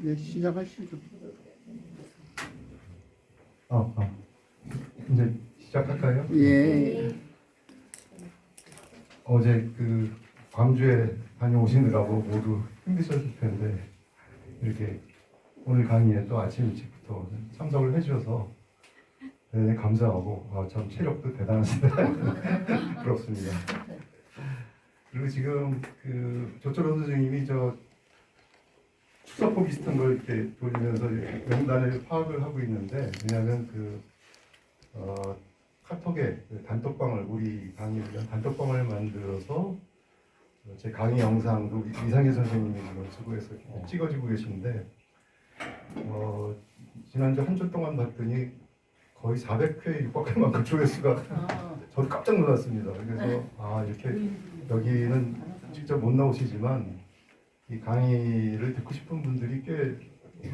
네, 시작하시죠. 이제 시작할까요? 예. 어제 그 광주에 다녀오시느라고 모두 힘드셨을 텐데 이렇게 오늘 강의에 또 아침 일찍부터 참석을 해주셔서 대단히 감사하고 참 체력도 대단하시다 부럽습니다. 그리고 지금 그 조철원 선생님이 저 추석보 비슷한 걸 이렇게 돌리면서 명단을 파악을 하고 있는데, 왜냐하면 카톡에 단톡방을, 우리 강의를 위한 단톡방을 만들어서 제 강의 영상도 이상희 선생님이 지금 수고해서 찍어주고 계신데, 지난주 한 주 동안 봤더니 거의 400회에 육박할 만큼 조회수가 저도 깜짝 놀랐습니다. 그래서 이렇게 여기는 직접 못 나오시지만 이 강의를 듣고 싶은 분들이 꽤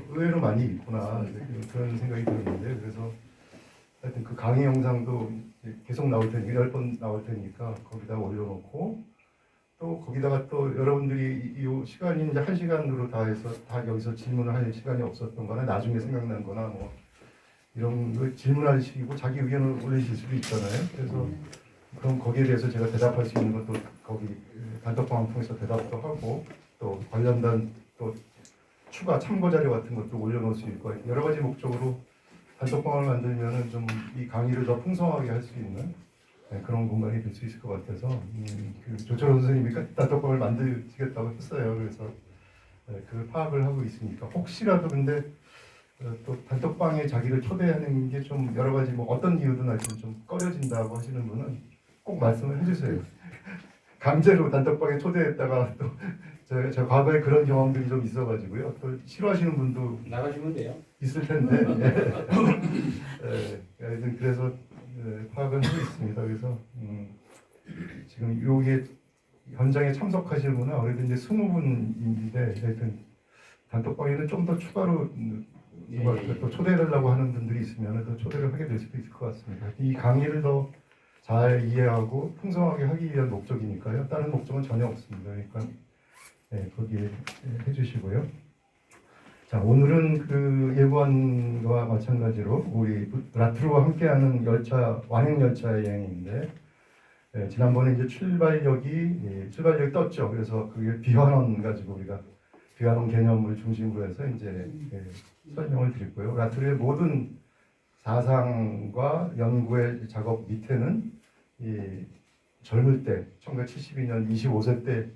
의외로 많이 있구나, 그런 생각이 들었는데, 그래서 하여튼 그 강의 영상도 계속 나올 테니까 10번 나올 테니까 거기다 올려놓고, 또 거기다가 또 여러분들이 이 시간이 이제 1시간으로 다 해서 다 여기서 질문을 할 시간이 없었던 거나 나중에 생각난 거나 뭐 이런 거 질문할 식이고 자기 의견을 올리실 수도 있잖아요. 그래서 그럼 거기에 대해서 제가 대답할 수 있는 것도 거기 단톡방을 통해서 대답도 하고, 또 관련된 또 추가 참고 자료 같은 것도 올려놓을 수 있고, 여러 가지 목적으로 단톡방을 만들면은 좀 이 강의를 더 풍성하게 할 수 있는 그런 공간이 될 수 있을 것 같아서 그 조철원 선생님이 단톡방을 만들시겠다고 했어요. 그래서 그 파악을 하고 있으니까 혹시라도 근데 또 단톡방에 자기를 초대하는 게 좀 여러 가지 뭐 어떤 이유든 하여튼 좀 꺼려진다고 하시는 분은 꼭 말씀을 해주세요. 강제로 단톡방에 초대했다가 또 제가 과거에 그런 경험들이 좀 있어가지고요. 또 싫어하시는 분도 나가시면 돼요. 있을 텐데. 하여튼 그래서 파악은 하고 있습니다. 그래서 지금 요게 현장에 참석하실 분은 아무래도 이제 20분인데 하여튼 단톡방에는 좀 더 추가로 또 초대해달라고 하는 분들이 있으면 더 초대를 하게 될 수도 있을 것 같습니다. 이 강의를 더 잘 이해하고 풍성하게 하기 위한 목적이니까요. 다른 목적은 전혀 없습니다. 그러니까 거기에 해주시고요. 자, 오늘은 그 예고안과 마찬가지로 우리 라트루와 함께하는 열차, 완행열차 여행인데, 지난번에 이제 출발역이 떴죠. 그래서 그게 비환원 가지고 우리가 비환원 개념을 중심으로 해서 이제 설명을 드렸고요. 라트루의 모든 사상과 연구의 작업 밑에는 이 젊을 때 1972년 25세 때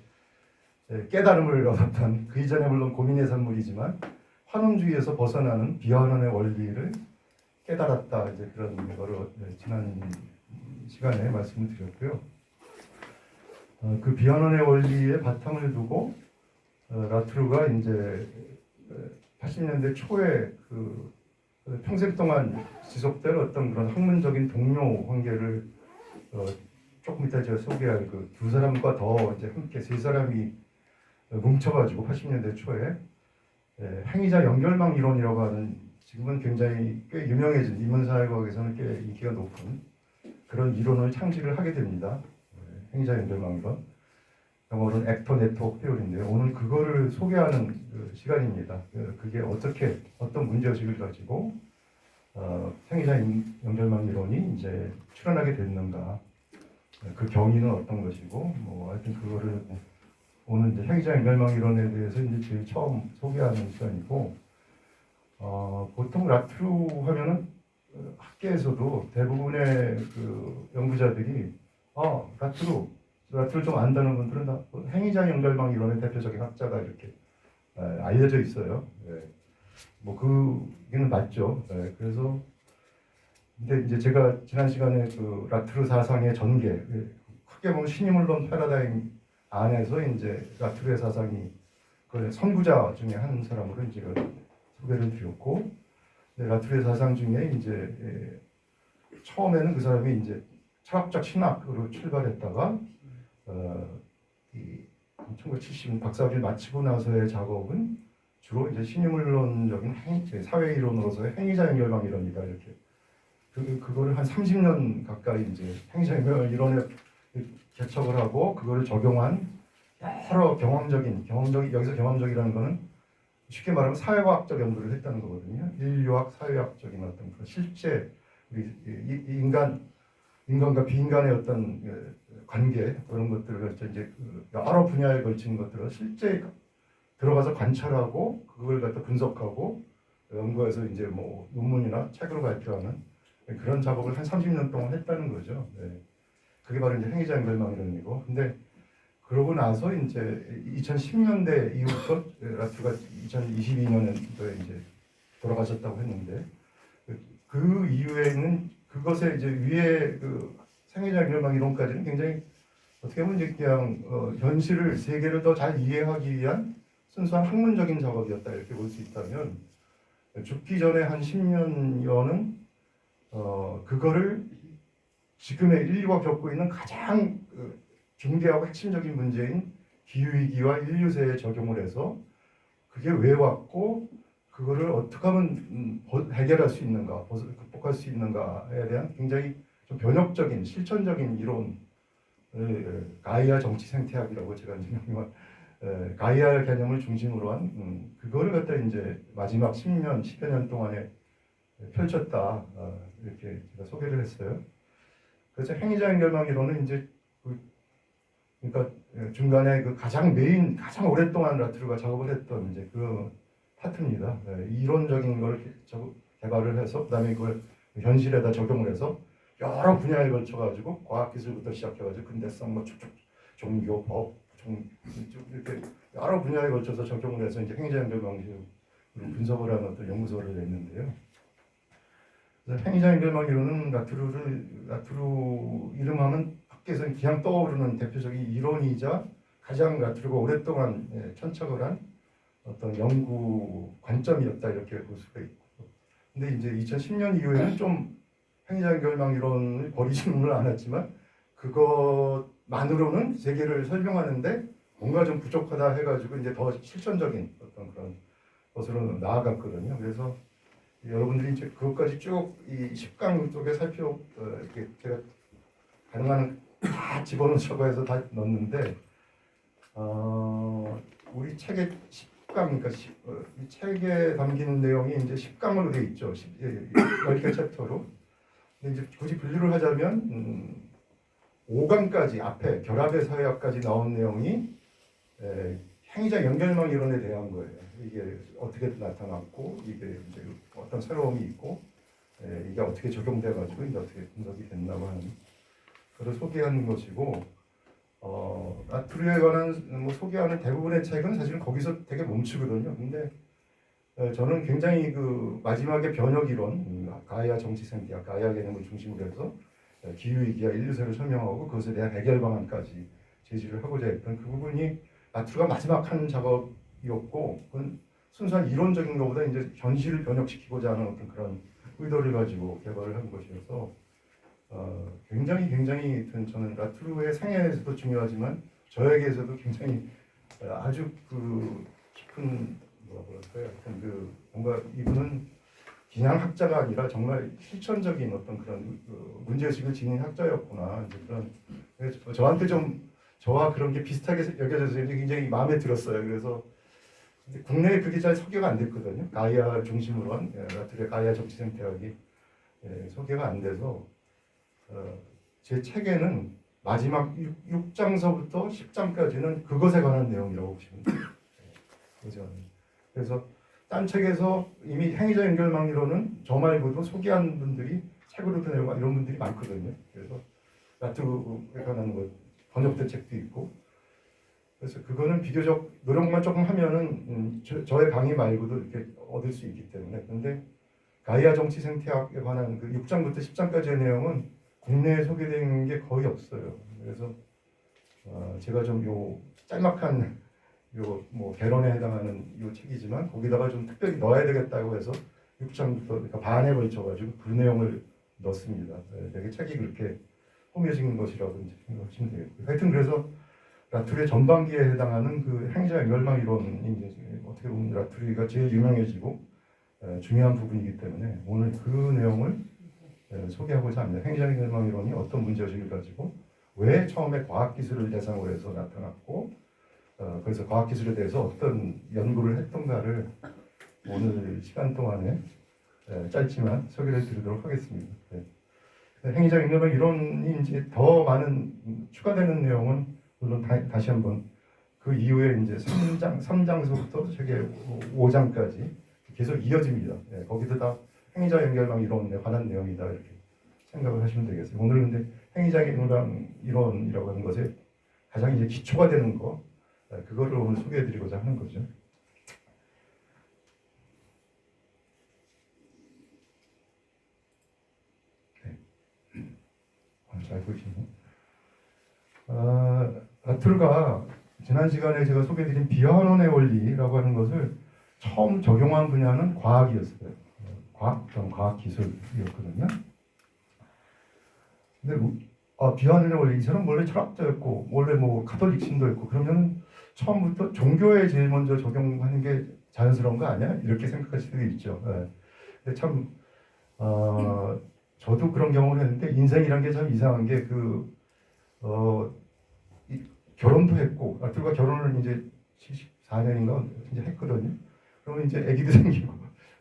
깨달음을 얻었던, 그 이전에 물론 고민의 산물이지만 환원주의에서 벗어나는 비환원의 원리를 깨달았다, 이제 그런 거를 지난 시간에 말씀을 드렸고요. 그 비환원의 원리에 바탕을 두고 라트루가 이제 80년대 초에 그 평생 동안 지속될 어떤 그런 학문적인 동료 관계를 조금 이따 제가 소개할 그 두 사람과 더 이제 함께 세 사람이 뭉쳐가지고 80년대 초에 행위자 연결망 이론이라고 하는, 지금은 굉장히 꽤 유명해진, 인문사회학에서는 꽤 인기가 높은 그런 이론을 창시를 하게 됩니다. 행위자 연결망 이론, 영어로는 액터 네트워크 테오리인데요. 오늘 그거를 소개하는 그 시간입니다. 그게 어떻게 어떤 문제의식을 가지고 행위자 연결망 이론이 이제 출현하게 됐는가, 그 경위는 어떤 것이고, 뭐 하여튼 그거를 오늘 이제 행위자 연결망 이론에 대해서 이제 제일 처음 소개하는 시간이고, 보통 라트루 하면은 학계에서도 대부분의 그 연구자들이 라트루 좀 안다는 분들은 다 행위자 연결망 이론의 대표적인 학자가 이렇게 알려져 있어요. 뭐 그게는 맞죠. 그래서 근데 이제 제가 지난 시간에 그 라트루 사상의 전개, 크게 보면 신인물론 패러다임 안에서 이제 라트루의 사상이 그 선구자 중에 한 사람으로 이제 소개를 드렸고, 라트루의 사상 중에 이제 처음에는 그 사람이 이제 철학적 신학으로 출발했다가 이 1970 박사학위를 마치고 나서의 작업은 주로 이제 신유물론적인 사회 이론으로서의 행위자 연결망 이론이다, 이렇게 그거를 한 30년 가까이 이제 행정명령 이론에 개척을 하고 그거를 적용한 여러 경험적인 여기서 경험적이라는 거는 쉽게 말하면 사회과학적 연구를 했다는 거거든요. 인류학, 사회학적인 어떤 그 실제 우리 인간과 비인간의 어떤 관계 그런 것들을 이제 여러 분야에 걸친 것들을 실제 들어가서 관찰하고 그걸 갖다 분석하고 연구해서 이제 뭐 논문이나 책으로 발표하는 그런 작업을 한 30년 동안 했다는 거죠. 네. 그게 바로 이제 행위자 연결망 이론이고, 근데 그러고 나서 이제 2010년대 이후부터 라투가 2022년도에 이제 돌아가셨다고 했는데 그 이후에는 그것에 이제 위에 그 생애자 연결망 이론까지는 굉장히 어떻게 보면 이제 그냥 현실을 세계를 더 잘 이해하기 위한 순수한 학문적인 작업이었다 이렇게 볼 수 있다면 죽기 전에 한 10년여는 그거를 지금의 인류가 겪고 있는 가장 중대하고 핵심적인 문제인 기후위기와 인류세에 적용을 해서 그게 왜 왔고 그거를 어떻게 하면 해결할 수 있는가, 극복할 수 있는가에 대한 굉장히 좀 변혁적인, 실천적인 이론, 가이아 정치 생태학이라고 제가 이제 가이아 개념을 중심으로 한 그거를 갖다 이제 마지막 10년, 10여 년 동안에 펼쳤다 이렇게 제가 소개를 했어요. 그래서 행위자 연결망 이론은 이제 그러니까 중간에 그 가장 오랫동안 라투르가 작업을 했던 이제 그 파트입니다. 이론적인 걸 개발을 해서 그다음에 그걸 현실에다 적용을 해서 여러 분야에 걸쳐 가지고 과학기술부터 시작해 가지고 근대성 뭐 종교, 법, 이렇게 여러 분야에 걸쳐서 적용을 해서 이제 행위자 연결망식으로 분석을 하는 어떤 연구소를 냈는데요. 행위자 연결망 이론은 라투르 이름하면 밖에서는 그냥 떠오르는 대표적인 이론이자 가장 라투르가 오랫동안 천착을 한 어떤 연구 관점이었다 이렇게 볼 수가 있고, 근데 이제 2010년 이후에는 좀 행위자 연결망 이론을 버리지는 않았지만 그것만으로는 세계를 설명하는데 뭔가 좀 부족하다 해가지고 이제 더 실천적인 어떤 그런 것으로 나아갔거든요. 그래서 여러분들이 이제 그것까지 쭉 이 10강 쪽에 이렇게 제가 가능한 다 집어넣으려고 해서 다 넣었는데 우리 책의 10강, 그러니까 이 책에 담긴 내용이 이제 10강으로 되어 있죠. 10개 챕터로. 근데 이제 굳이 분류를 하자면 5강까지 앞에 결합의 사회학까지 나온 내용이 행위자 연결망 이론에 대한 거예요. 이게 어떻게 나타났고 이게 이제 어떤 새로움이 있고 이게 어떻게 적용돼 가지고 이제 어떻게 분석이 됐나고 하는 그걸 소개하는 것이고, 라투르에 관한 뭐 소개하는 대부분의 책은 사실은 거기서 되게 멈추거든요. 근데 저는 굉장히 그 마지막에 변혁 이론, 가이아 정치 생태학, 가이아 개념을 중심으로 해서 기후위기와 인류세를 설명하고 그것에 대한 해결 방안까지 제시를 하고자 했던 그 부분이 라투르가 마지막 한 작업이었고, 그건 순수한 이론적인 것보다 이제 현실을 변혁시키고자 하는 어떤 그런 의도를 가지고 개발을 한 것이어서 굉장히 저는 라투르의 생애에서도 중요하지만 저에게서도 굉장히 아주 그 깊은 뭐랄까요, 그 뭔가 이분은 그냥 학자가 아니라 정말 실천적인 어떤 그런 문제의식을 지닌 학자였구나, 이제 그런 저한테 좀 저와 그런 게 비슷하게 여겨져서 굉장히 마음에 들었어요. 그래서 국내에 그게 잘 소개가 안 됐거든요. 가이아 중심으로 한 라투르의 가이아 정치 생태학이 소개가 안 돼서 제 책에는 마지막 6장서부터 10장까지는 그것에 관한 내용이라고 보시면 돼요. 그래서 딴 책에서 이미 행위자 연결망 이론은 저 말고도 소개한 분들이 책으로도 내고 이런 분들이 많거든요. 그래서 라투르에 관한 것 번역된 책도 있고, 그래서 그거는 비교적 노력만 조금 하면은 저의 강의 말고도 이렇게 얻을 수 있기 때문에. 근데 가이아 정치 생태학에 관한 그 6장부터 10장까지의 내용은 국내에 소개된 게 거의 없어요. 그래서 제가 좀 요 짤막한 요 뭐 개론에 해당하는 요 책이지만 거기다가 좀 특별히 넣어야 되겠다고 해서 6장부터 그러니까 반에 걸쳐가지고 그 내용을 넣습니다. 되게 책이 그렇게 호미해진 것이라고 이제 생각하시면 되겠고요. 하여튼 그래서 라투르의 전반기에 해당하는 그 행위자 연결망 이론이 이제 어떻게 보면 라투르가 제일 유명해지고 중요한 부분이기 때문에 오늘 그 내용을 소개하고자 합니다. 행위적인 멸망이론이 어떤 문제의식을 가지고 왜 처음에 과학기술을 대상으로 해서 나타났고 그래서 과학기술에 대해서 어떤 연구를 했던가를 오늘 시간 동안에 짧지만 소개를 드리도록 하겠습니다. 행위적인 멸망 이론이 이제 더 많은 추가되는 내용은 물론 다시 한번 그 이후에 이제 3장서부터 저게 5장까지 계속 이어집니다. 거기도 다 행위자 연결망 이론에 관한 내용이다 이렇게 생각을 하시면 되겠어요. 오늘 근데 행위자 연결망 이론이라고 하는 것에 가장 이제 기초가 되는 거 그거를 오늘 소개해드리고자 하는 거죠. 잘 보이시나요? 라툴가 지난 시간에 제가 소개해드린 비환원의 원리라고 하는 것을 처음 적용한 분야는 과학이었어요. 과학기술이었거든요. 근데 비환원의 원리, 이 사람 원래 철학자였고 원래 뭐 가톨릭 신도였고 그러면 처음부터 종교에 제일 먼저 적용하는 게 자연스러운 거 아니야? 이렇게 생각하실 수도 있죠. 근데 참 저도 그런 경험을 했는데 인생이란 게 참 이상한 게 결혼도 했고 라툴가 결혼을 이제 74년인가 이제 했거든요. 그러면 이제 아기도 생기고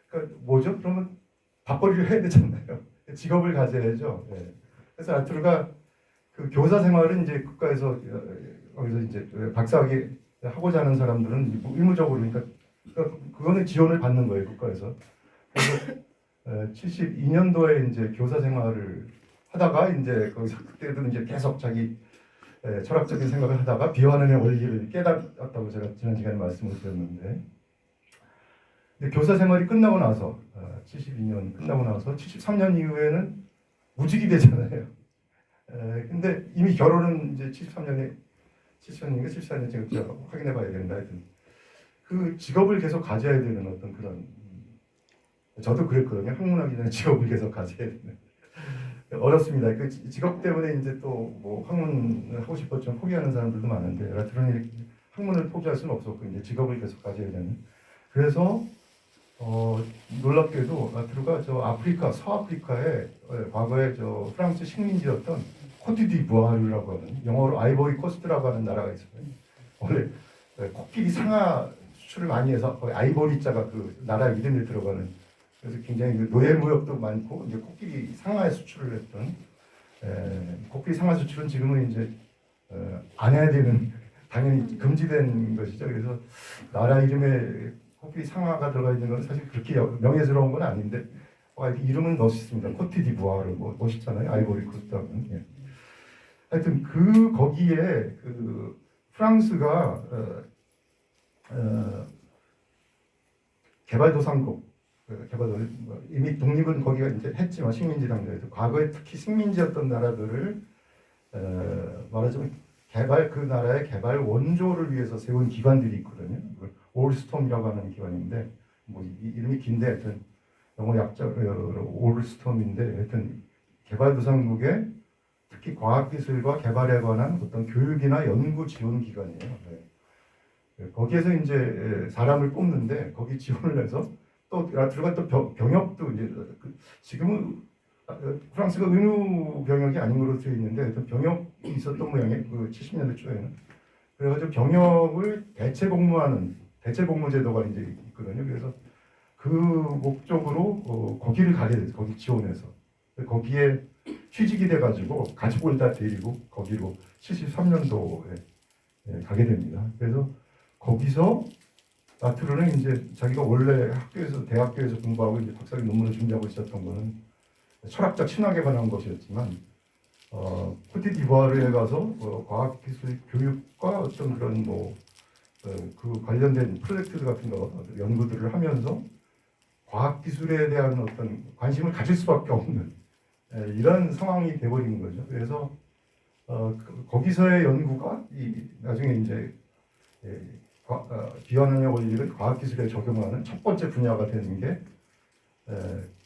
그러니까 뭐죠? 그러면 밥벌이를 해야 되잖아요. 직업을 가져야죠. 그래서 라툴가 그 교사 생활은 이제 국가에서 거기서 이제 박사학위 하고자 하는 사람들은 의무적으로 그러니까 그거는 지원을 받는 거예요 국가에서. 그래서 72년도에 이제 교사 생활을 하다가 이제 거기서 그때도 이제 계속 자기 철학적인 생각을 하다가 비환원의 원리를 깨달았다고 제가 지난 시간에 말씀을 드렸는데, 근데 교사 생활이 끝나고 나서 72년 끝나고 나서 73년 이후에는 무직이 되잖아요. 근데 이미 결혼은 이제 73년인가 74년 제가 확인해 봐야 된다 하여튼 그 직업을 계속 가져야 되는 어떤 그런 저도 그랬거든요. 학문하기 전에 직업을 계속 가져야 되는 어렵습니다. 그 직업 때문에 이제 또 뭐 학문을 하고 싶었지만 포기하는 사람들도 많은데 라툴은 학문을 포기할 수는 없었고 이제 직업을 계속 가져야 되는. 그래서 놀랍게도 라툴가 저 아프리카 서아프리카에 과거에 저 프랑스 식민지였던 코트디부아르라고 하는 영어로 아이보리 코스트라고 하는 나라가 있어요. 원래 코끼리 상아 수출을 많이 해서 거의 아이보리 자가 그 나라 이름에 들어가는. 그래서 굉장히 노예 무역도 많고 이제 코끼리 상하에 수출을 했던 코끼리 상하 수출은 지금은 이제 안 해야 되는 당연히 금지된 것이죠. 그래서 나라 이름에 코끼리 상하가 들어가 있는 건 사실 그렇게 명예스러운 건 아닌데 이름은 멋있습니다. 코트디부아르 뭐 멋있잖아요. 아이보리 코스트하면. 하여튼 거기에 그 프랑스가 개발도상국 이미 독립은 거기가 이제 했지만 식민지 단계에서 과거에 특히 식민지였던 나라들을 말하자면 그 나라의 개발 원조를 위해서 세운 기관들이 있거든요. 올스톰이라고 하는 기관인데 뭐 이름이 긴데 하여튼 영어 약자로 올스톰인데 하여튼 개발도상국의 특히 과학기술과 개발에 관한 어떤 교육이나 연구 지원 기관이에요. 거기에서 이제 사람을 뽑는데 거기 지원을 해서 또 라툴가 또 병역도 이제 지금은 프랑스가 의무 병역이 아닌 걸로 되어 있는데 병역이 있었던 모양이에요. 그 70년대 초에는. 그래가지고 병역을 대체 복무하는 대체 복무 제도가 이제 있거든요. 그래서 그 목적으로 거기를 가게 돼서 거기 지원해서 거기에 취직이 돼가지고 가족을 다 데리고 거기로 73년도에 가게 됩니다. 그래서 거기서 라툴은 이제 자기가 원래 대학교에서 공부하고 이제 박사학위 논문을 준비하고 있었던 거는 철학적 신학에 관한 것이었지만 코트디부아르에 가서 과학기술 교육과 어떤 그런 그 관련된 프로젝트 같은 거 연구들을 하면서 과학기술에 대한 어떤 관심을 가질 수밖에 없는 이런 상황이 돼버린 거죠. 그래서 거기서의 연구가 나중에 이제 비환원의 원리를 과학기술에 적용하는 첫 번째 분야가 되는 게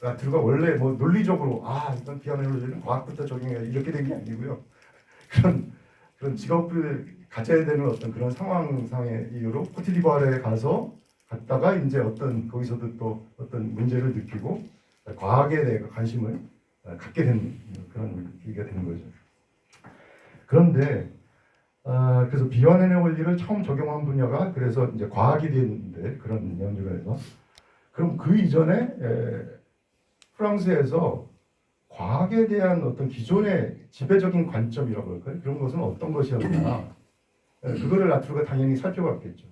라툴가 원래 뭐 논리적으로 이건 비환원의 원리는 과학부터 적용해야 이렇게 된 게 아니고요. 그런 직업을 가져야 되는 어떤 그런 상황상의 이유로 코트디부아르에 갔다가 이제 거기서도 또 어떤 문제를 느끼고 과학에 대해 관심을 갖게 된 그런 계기가 되는 거죠. 그런데 그래서 비완연의 원리를 처음 적용한 분야가 그래서 이제 과학이 되는데 그런 연구에서 그럼 그 이전에 프랑스에서 과학에 대한 어떤 기존의 지배적인 관점이라고 할까요? 그런 것은 어떤 것이었나? 그거를 라투르가 당연히 살펴봤겠죠.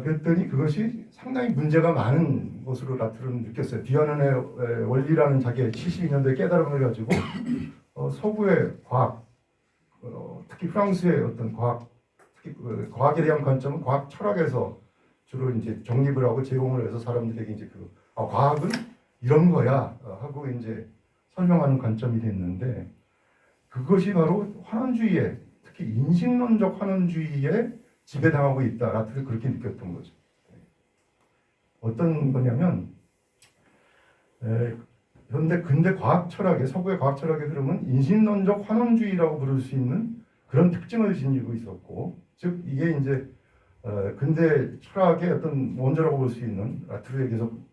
그랬더니 그것이 상당히 문제가 많은 것으로 라투르는 느꼈어요. 비완연의 원리라는 자기의 72년도의 깨달음을 가지고 서구의 과학, 특히 프랑스의 어떤 과학, 특히 과학에 대한 관점은 과학 철학에서 주로 이제 정립을 하고 제공을 해서 사람들에게 이제 과학은 이런 거야 하고 이제 설명하는 관점이 됐는데 그것이 바로 환원주의에 특히 인식론적 환원주의에 지배당하고 있다. 라투르는 그렇게 느꼈던 거죠. 어떤 거냐면 근대 과학 철학의 서구의 과학 철학의 흐름은 인식론적 환원주의라고 부를 수 있는 그런 특징을 지니고 있었고, 즉 이게 이제 근대 철학의 어떤 원조라고 볼 수 있는 라투르의 계속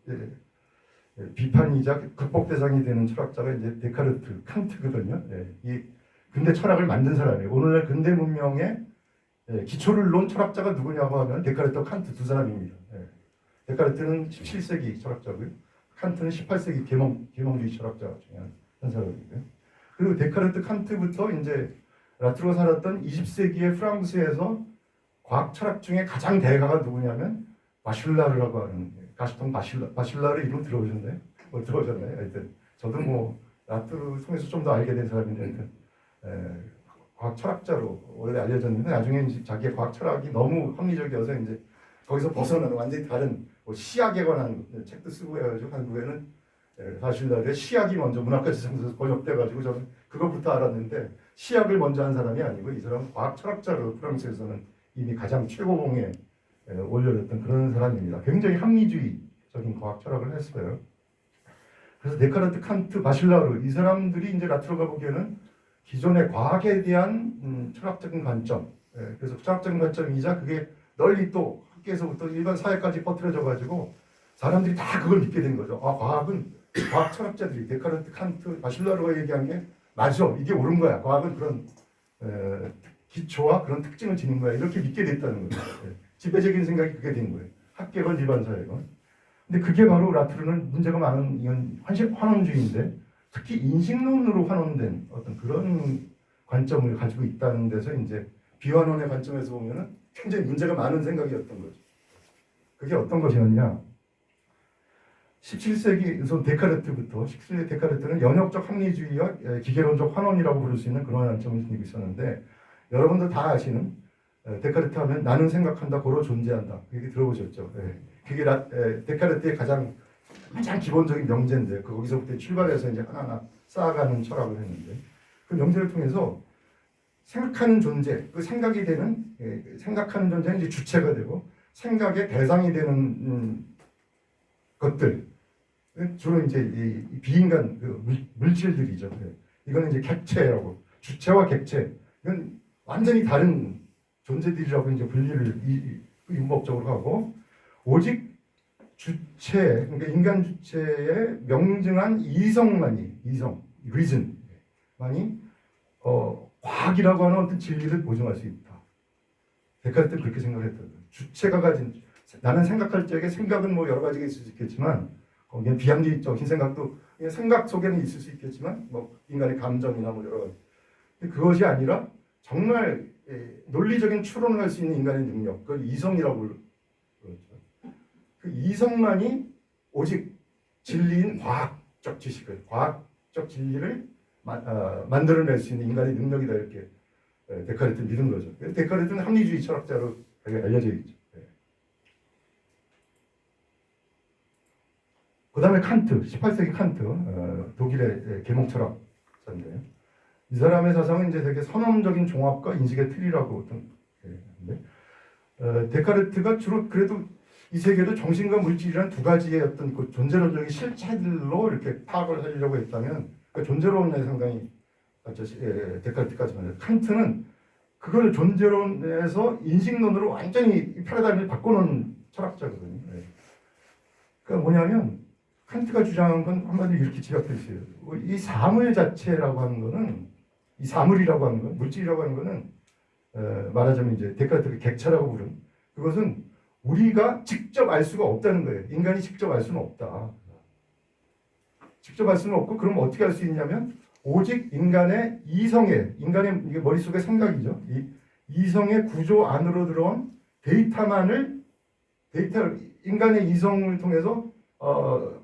비판이자 극복 대상이 되는 철학자가 이제 데카르트, 칸트거든요. 이 근대 철학을 만든 사람이에요. 오늘날 근대 문명의 기초를 놓은 철학자가 누구냐고 하면 데카르트와 칸트 두 사람입니다. 데카르트는 17세기 철학자고요. 칸트는 18세기 계몽주의 철학자 중에 한 사람이고요. 그리고 데카르트, 칸트부터 이제 라투르가 살았던 20세기의 프랑스에서 과학 철학 중에 가장 대가가 누구냐면 바슐라르라고 하는 가시통 바슐라르 이름 들어보셨나요? 들어보셨나요? 하여튼 저도 뭐 라투르 통해서 좀 더 알게 된 사람인데 하여튼 과학 철학자로 원래 알려졌는데 나중에 이제 자기의 과학 철학이 너무 합리적이어서 이제 거기서 벗어나는 완전히 다른 시학에 관한 책도 쓰고 해가지고 한국에는 바슐라르의 시학이 먼저 문학과 지성서에서 번역돼가지고 저는 그것부터 알았는데 시학을 먼저 한 사람이 아니고 이 사람은 과학 철학자로 프랑스에서는 이미 가장 최고봉에 올려졌던 그런 사람입니다. 굉장히 합리주의적인 과학 철학을 했어요. 그래서 데카르트, 칸트, 바슐라르 이 사람들이 이제 라투르가 보기에는 기존의 과학에 대한 철학적인 관점, 그래서 철학적인 관점이자 그게 널리 또 학계에서부터 일반 사회까지 퍼뜨려져 가지고 사람들이 다 그걸 믿게 된 거죠. 과학은 과학 철학자들이 데카르트, 칸트, 바슐라르가 얘기한 게 맞아, 이게 옳은 거야. 과학은 그런 기초와 그런 특징을 지닌 거야. 이렇게 믿게 됐다는 거죠. 지배적인 생각이 그게 된 거예요. 학계건 일반 사회건. 근데 그게 바로 라투르는 문제가 많은 이건 환원주의인데 특히 인식론으로 환원된 어떤 그런 관점을 가지고 있다는 데서 이제 비환원의 관점에서 보면은 굉장히 문제가 많은 생각이었던 거죠. 그게 어떤 것이었냐? 17세기 우선 데카르트부터 17세기 데카르트는 연역적 합리주의와 기계론적 환원이라고 부를 수 있는 그런 관점을 지니고 있었는데 여러분들 다 아시는 데카르트 하면 나는 생각한다, 고로 존재한다. 그게 들어보셨죠? 그게 데카르트의 가장 기본적인 명제인데 거기서부터 출발해서 이제 하나하나 쌓아가는 철학을 했는데 그 명제를 통해서 생각하는 존재, 그 생각이 되는 생각하는 존재는 이제 주체가 되고 생각의 대상이 되는 것들 주로 이제 이 비인간 물질들이죠. 이거는 이제 객체라고 주체와 객체 이건 완전히 다른 존재들이라고 이제 분리를 율법적으로 하고 오직 주체, 그러니까 인간 주체의 명증한 reason만이 과학이라고 하는 어떤 진리를 보증할 수 있다. 데카르트는 그렇게 생각했던 거예요. 주체가 가진 나는 생각할 적에 생각은 뭐 여러 가지가 있을 수 있겠지만 거기에 비합리적인 생각도 생각 속에는 있을 수 있겠지만 뭐 인간의 감정이나 뭐 여러 가지 그것이 아니라 정말 논리적인 추론을 할 수 있는 인간의 능력 그걸 이성이라고 그러죠. 그 이성만이 오직 진리인 과학적 지식을 과학적 진리를 만들어낼 수 있는 인간의 능력이다 이렇게 데카르트는 믿은 거죠. 데카르트는 합리주의 철학자로 알려져 있죠. 그 다음에 칸트, 18세기 칸트, 독일의 계몽 철학자인데 이 사람의 사상은 이제 되게 선언적인 종합과 인식의 틀이라고 어떤 데카르트가 주로 그래도 이 세계도 정신과 물질이란 두 가지의 어떤 그 존재론적인 실체들로 이렇게 파악을 하려고 했다면 그 존재론에 상당히 데카르트까지만 칸트는 그걸 존재론에서 인식론으로 완전히 패러다임을 바꾸는 철학자거든요. 그러니까 뭐냐면 칸트가 주장한 건 한마디로 이렇게 지각돼 있어요. 이 사물 자체라고 하는 거는, 이 사물이라고 하는 건, 물질이라고 하는 거는 말하자면 이제 데카르트가 객체라고 부른, 그것은 우리가 직접 알 수가 없다는 거예요. 인간이 직접 알 수는 없다. 직접 알 수는 없고, 그럼 어떻게 할 수 있냐면 오직 인간의 이성의, 인간의 이게 머릿속의 생각이죠. 이 이성의 구조 안으로 들어온 인간의 이성을 통해서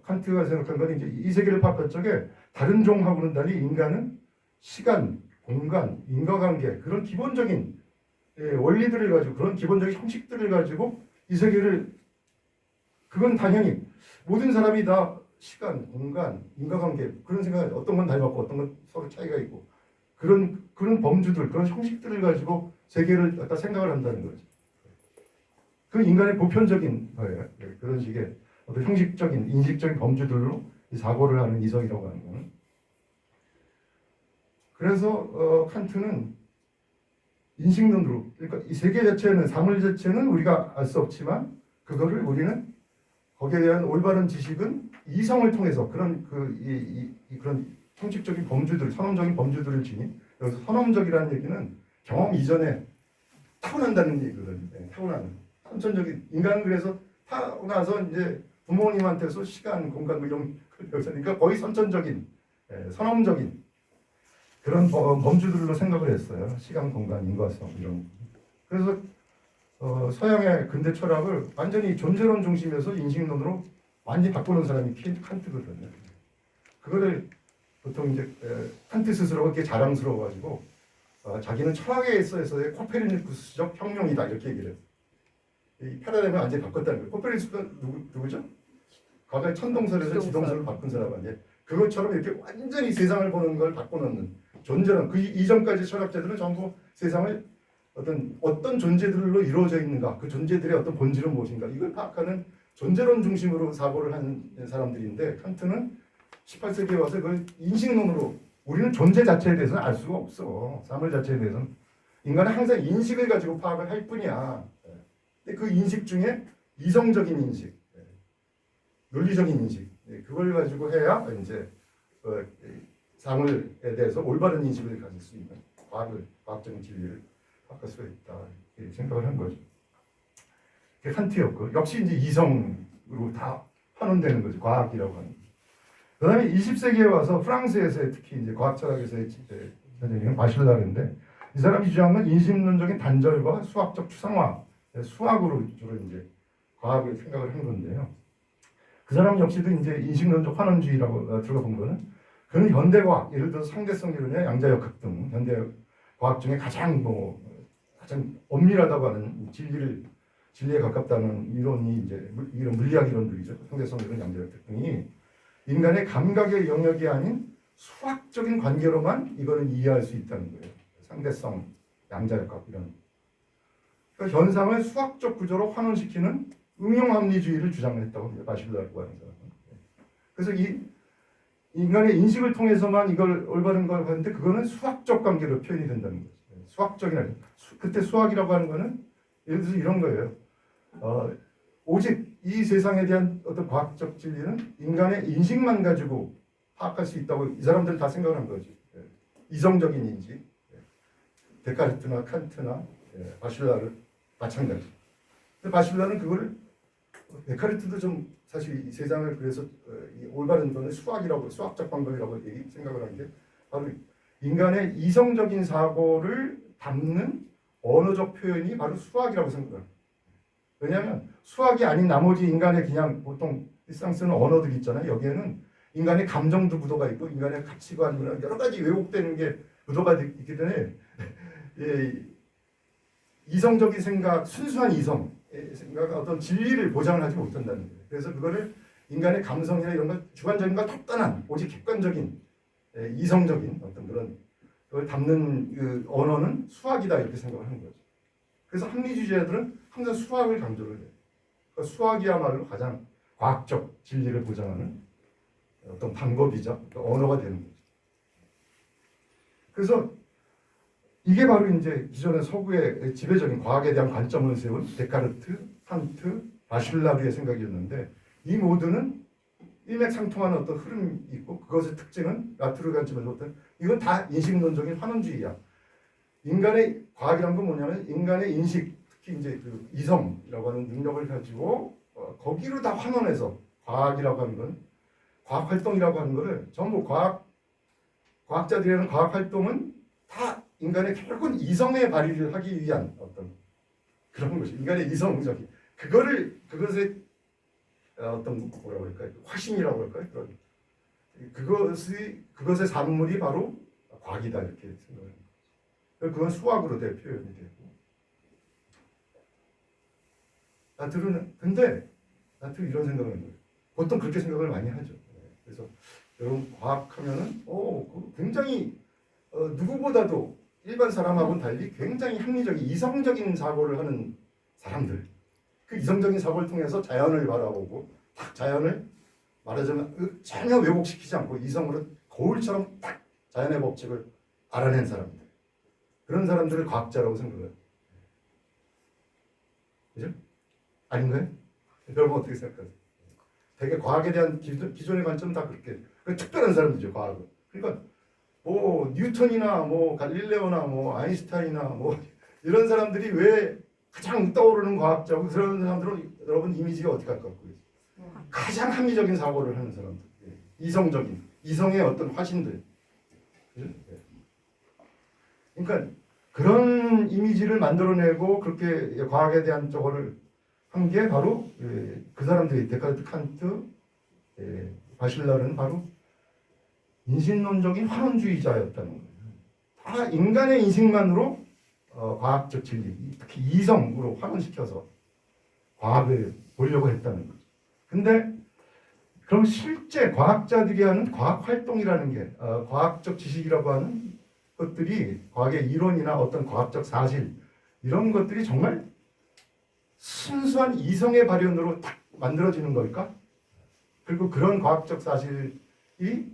칸트가 생각한 건 이제 이 세계를 파악할 적에 다른 종하고는 달리 인간은 시간, 공간, 인과관계 그런 기본적인 원리들을 가지고 그런 기본적인 형식들을 가지고 이 세계를, 그건 당연히 모든 사람이 다 시간, 공간, 인과관계 그런 생각, 어떤 건 닮았고 어떤 건 서로 차이가 있고 그런 범주들, 그런 형식들을 가지고 세계를 갖다 생각을 한다는 거죠. 그 인간의 보편적인 거예요. 그런 식의 어떤 형식적인, 인식적인 범주들로 이 사고를 하는 이성이라고 하는 거는. 그래서 칸트는 인식론으로, 그러니까 이 세계 자체는, 사물 자체는 우리가 알 수 없지만 그거를 우리는 거기에 대한 올바른 지식은 이성을 통해서 그런 그런 형식적인 범주들, 선험적인 범주들을 지닌, 여기서 선험적이라는 얘기는 경험 이전에 타고난다는 얘기거든요. 타고나는 선천적인, 인간은 그래서 타고나서 이제 부모님한테서 시간, 공간 뭐 이런 걸 배웠으니까 거의 선천적인, 선험적인 그런 범주들로 생각을 했어요. 시간, 공간, 인과성 이런. 그래서 서양의 근대 철학을 완전히 존재론 중심에서 인식론으로 완전히 바꾸는 사람이 칸트거든요. 그거를 보통 이제 칸트 스스로가 이렇게 자랑스러워가지고 자기는 철학에 있어서의 코페르니쿠스적 혁명이다 이렇게 얘기를 해요. 이 패러다임을 완전히 바꿨다는 거예요. 코페르니쿠스가 누구죠? 과거에 천동설에서 지동설을 바꾼 사람 아니에요. 그것처럼 이렇게 완전히 세상을 보는 걸 바꿔놓는 존재론. 그 이전까지 철학자들은 전부 세상을 어떤 존재들로 이루어져 있는가, 그 존재들의 어떤 본질은 무엇인가, 이걸 파악하는 존재론 중심으로 사고를 하는 사람들인데, 칸트는 18세기에 와서 그걸 인식론으로, 우리는 존재 자체에 대해서는 알 수가 없어. 사물 자체에 대해서는 인간은 항상 인식을 가지고 파악을 할 뿐이야. 근데 그 인식 중에 이성적인 인식, 논리적인 인식, 그걸 가지고 해야 이제 사물에 대해서 올바른 인식을 가질 수 있는 과학적인 진리를 바꿀 수가 있다 이렇게 생각을 한 거죠. 그게 칸트였고, 역시 이제 이성으로 다 환원되는 거죠. 과학이라고 하는. 그다음에 20세기에 와서 프랑스에서 특히 이제 과학 철학에서의 선생님은 바실라르인데, 이 사람이 주장한 건 인식론적인 단절과 수학적 추상화, 수학으로 주로 이제 과학을 생각을 한 건데요. 그 사람 역시도 이제 인식론적 환원주의라고 들어본 거는, 그는 현대과학, 예를 들어서 상대성 이론이나 양자역학 등 현대 과학 중에 가장 엄밀하다고 하는 진리에 가깝다는 이론이 이제 이런 물리학 이론들이죠. 상대성 이론, 양자역학 등이 인간의 감각의 영역이 아닌 수학적인 관계로만 이거는 이해할 수 있다는 거예요. 상대성, 양자역학 이런. 그러니까 현상을 수학적 구조로 환원시키는 응용합리주의를 주장했다고 합니다. 바실라르가 하는 사람은. 그래서 이 인간의 인식을 통해서만 이걸 올바른 걸 하는데, 그거는 수학적 관계로 표현이 된다는 거죠. 수학적인, 그때 수학이라고 하는 거는 예를 들어서 이런 거예요. 오직 이 세상에 대한 어떤 과학적 진리는 인간의 인식만 가지고 파악할 수 있다고 이 사람들은 다 생각을 한 거죠. 이성적인 인식. 데카르트나 칸트나 바실라르 마찬가지. 근데 바실라르는 그걸, 데카르트도 좀 사실 이 세상을 그래서 올바른 거는 수학이라고, 수학적 방법이라고 생각을 하는 게 바로 인간의 이성적인 사고를 담는 언어적 표현이 바로 수학이라고 생각해요. 왜냐하면 수학이 아닌 나머지 인간의 그냥 보통 일상 쓰는 언어들 있잖아요. 여기에는 인간의 감정도 묻어가 있고 인간의 가치관, 여러 가지 왜곡되는 게 묻어가 있기 때문에 이성적인 생각, 순수한 이성 생각, 어떤 진리를 보장을 하지 못한다는 거예요. 그래서 그거를 인간의 감성이나 이런 것, 주관적인 것 톡단한 오직 객관적인 이성적인 어떤 그런 걸 담는 그 언어는 수학이다 이렇게 생각을 하는 거죠. 그래서 합리주의자들은 항상 수학을 강조를 해요. 그러니까 수학이야말로 가장 과학적 진리를 보장하는 어떤 방법이자 언어가 되는 거죠. 그래서 이게 바로 이제 기존의 서구의 지배적인 과학에 대한 관점을 세운 데카르트, 칸트, 바실라르의 생각이었는데, 이 모두는 일맥상통하는 어떤 흐름이 있고 그것의 특징은 라투르 관점에서 어떤 이건 다 인식론적인 환원주의야. 인간의 과학이란 건 뭐냐면 인간의 인식 특히 이제 그 이성이라고 하는 능력을 가지고 거기로 다 환원해서 과학이라고 하는 건 과학 활동이라고 하는 거를 전부 과학자들이 하는 과학 활동은 다 인간의 결국은 이성의 발휘를 하기 위한 어떤 그런 것이 인간의 이성적인 그것의 어떤 뭐라고 할까요? 화신이라고 할까요? 그것의 산물이 바로 과학이다 이렇게 생각합니다. 그건 수학으로 표현이 되고 근데 나도 이런 생각을 해요. 보통 그렇게 생각을 많이 하죠. 그래서 여러분 과학하면은 굉장히 누구보다도 일반 사람하고는 달리 굉장히 합리적인 이성적인 사고를 하는 사람들. 그 이성적인 사고를 통해서 자연을 바라보고 딱 자연을 말하자면 전혀 왜곡시키지 않고 이성으로 거울처럼 딱 자연의 법칙을 알아낸 사람들. 그런 사람들을 과학자라고 생각해요. 그죠? 아닌가요? 여러분 어떻게 생각하세요? 되게 과학에 대한 기존의 관점은 다 그렇게 특별한 사람들이죠. 과학은. 그러니까 뭐 뉴턴이나 뭐 갈릴레오나 뭐 아인슈타인이나 뭐 이런 사람들이 왜 가장 떠오르는 과학자고 그런 사람들은 여러분 이미지가 어떻게 갖고 있어요? 가장 합리적인 사고를 하는 사람들, 이성적인 이성의 어떤 화신들. 그러니까 그런 이미지를 만들어내고 그렇게 과학에 대한 저거를 한 게 바로 그 사람들이 데카르트, 칸트, 바실라는 바로 인신론적인 환원주의자였다는 거예요. 다 인간의 인식만으로 과학적 진리, 특히 이성으로 환원시켜서 과학을 보려고 했다는 거죠. 근데 그럼 실제 과학자들이 하는 과학 활동이라는 게 과학적 지식이라고 하는 것들이 과학의 이론이나 어떤 과학적 사실 이런 것들이 정말 순수한 이성의 발현으로 딱 만들어지는 걸까? 그리고 그런 과학적 사실이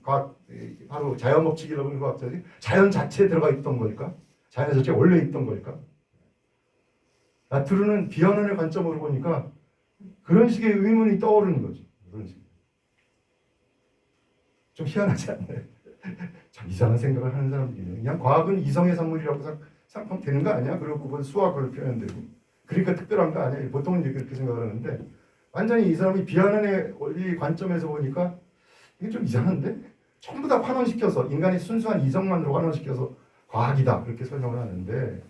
바로 자연법칙이라고 하는 과학자들이 자연 자체에 들어가 있던 걸까? 자연 자체에 원래 있던 걸까? 라투르는 비언론의 관점으로 보니까 그런 식의 의문이 떠오르는 거죠. 그런 식. 좀 희한하지 않나요? 참 이상한 생각을 하는 사람들이네. 그냥 과학은 이성의 산물이라고 생각하면 되는 거 아니야? 그리고 그건 수학으로 표현되고. 그러니까 특별한 거 아니야? 보통은 이제 그렇게 생각을 하는데 완전히 이 사람이 비언론의 원리 관점에서 보니까 이게 좀 이상한데? 전부 다 환원시켜서 인간의 순수한 이성만으로 환원시켜서 과학이다 그렇게 설명을 하는데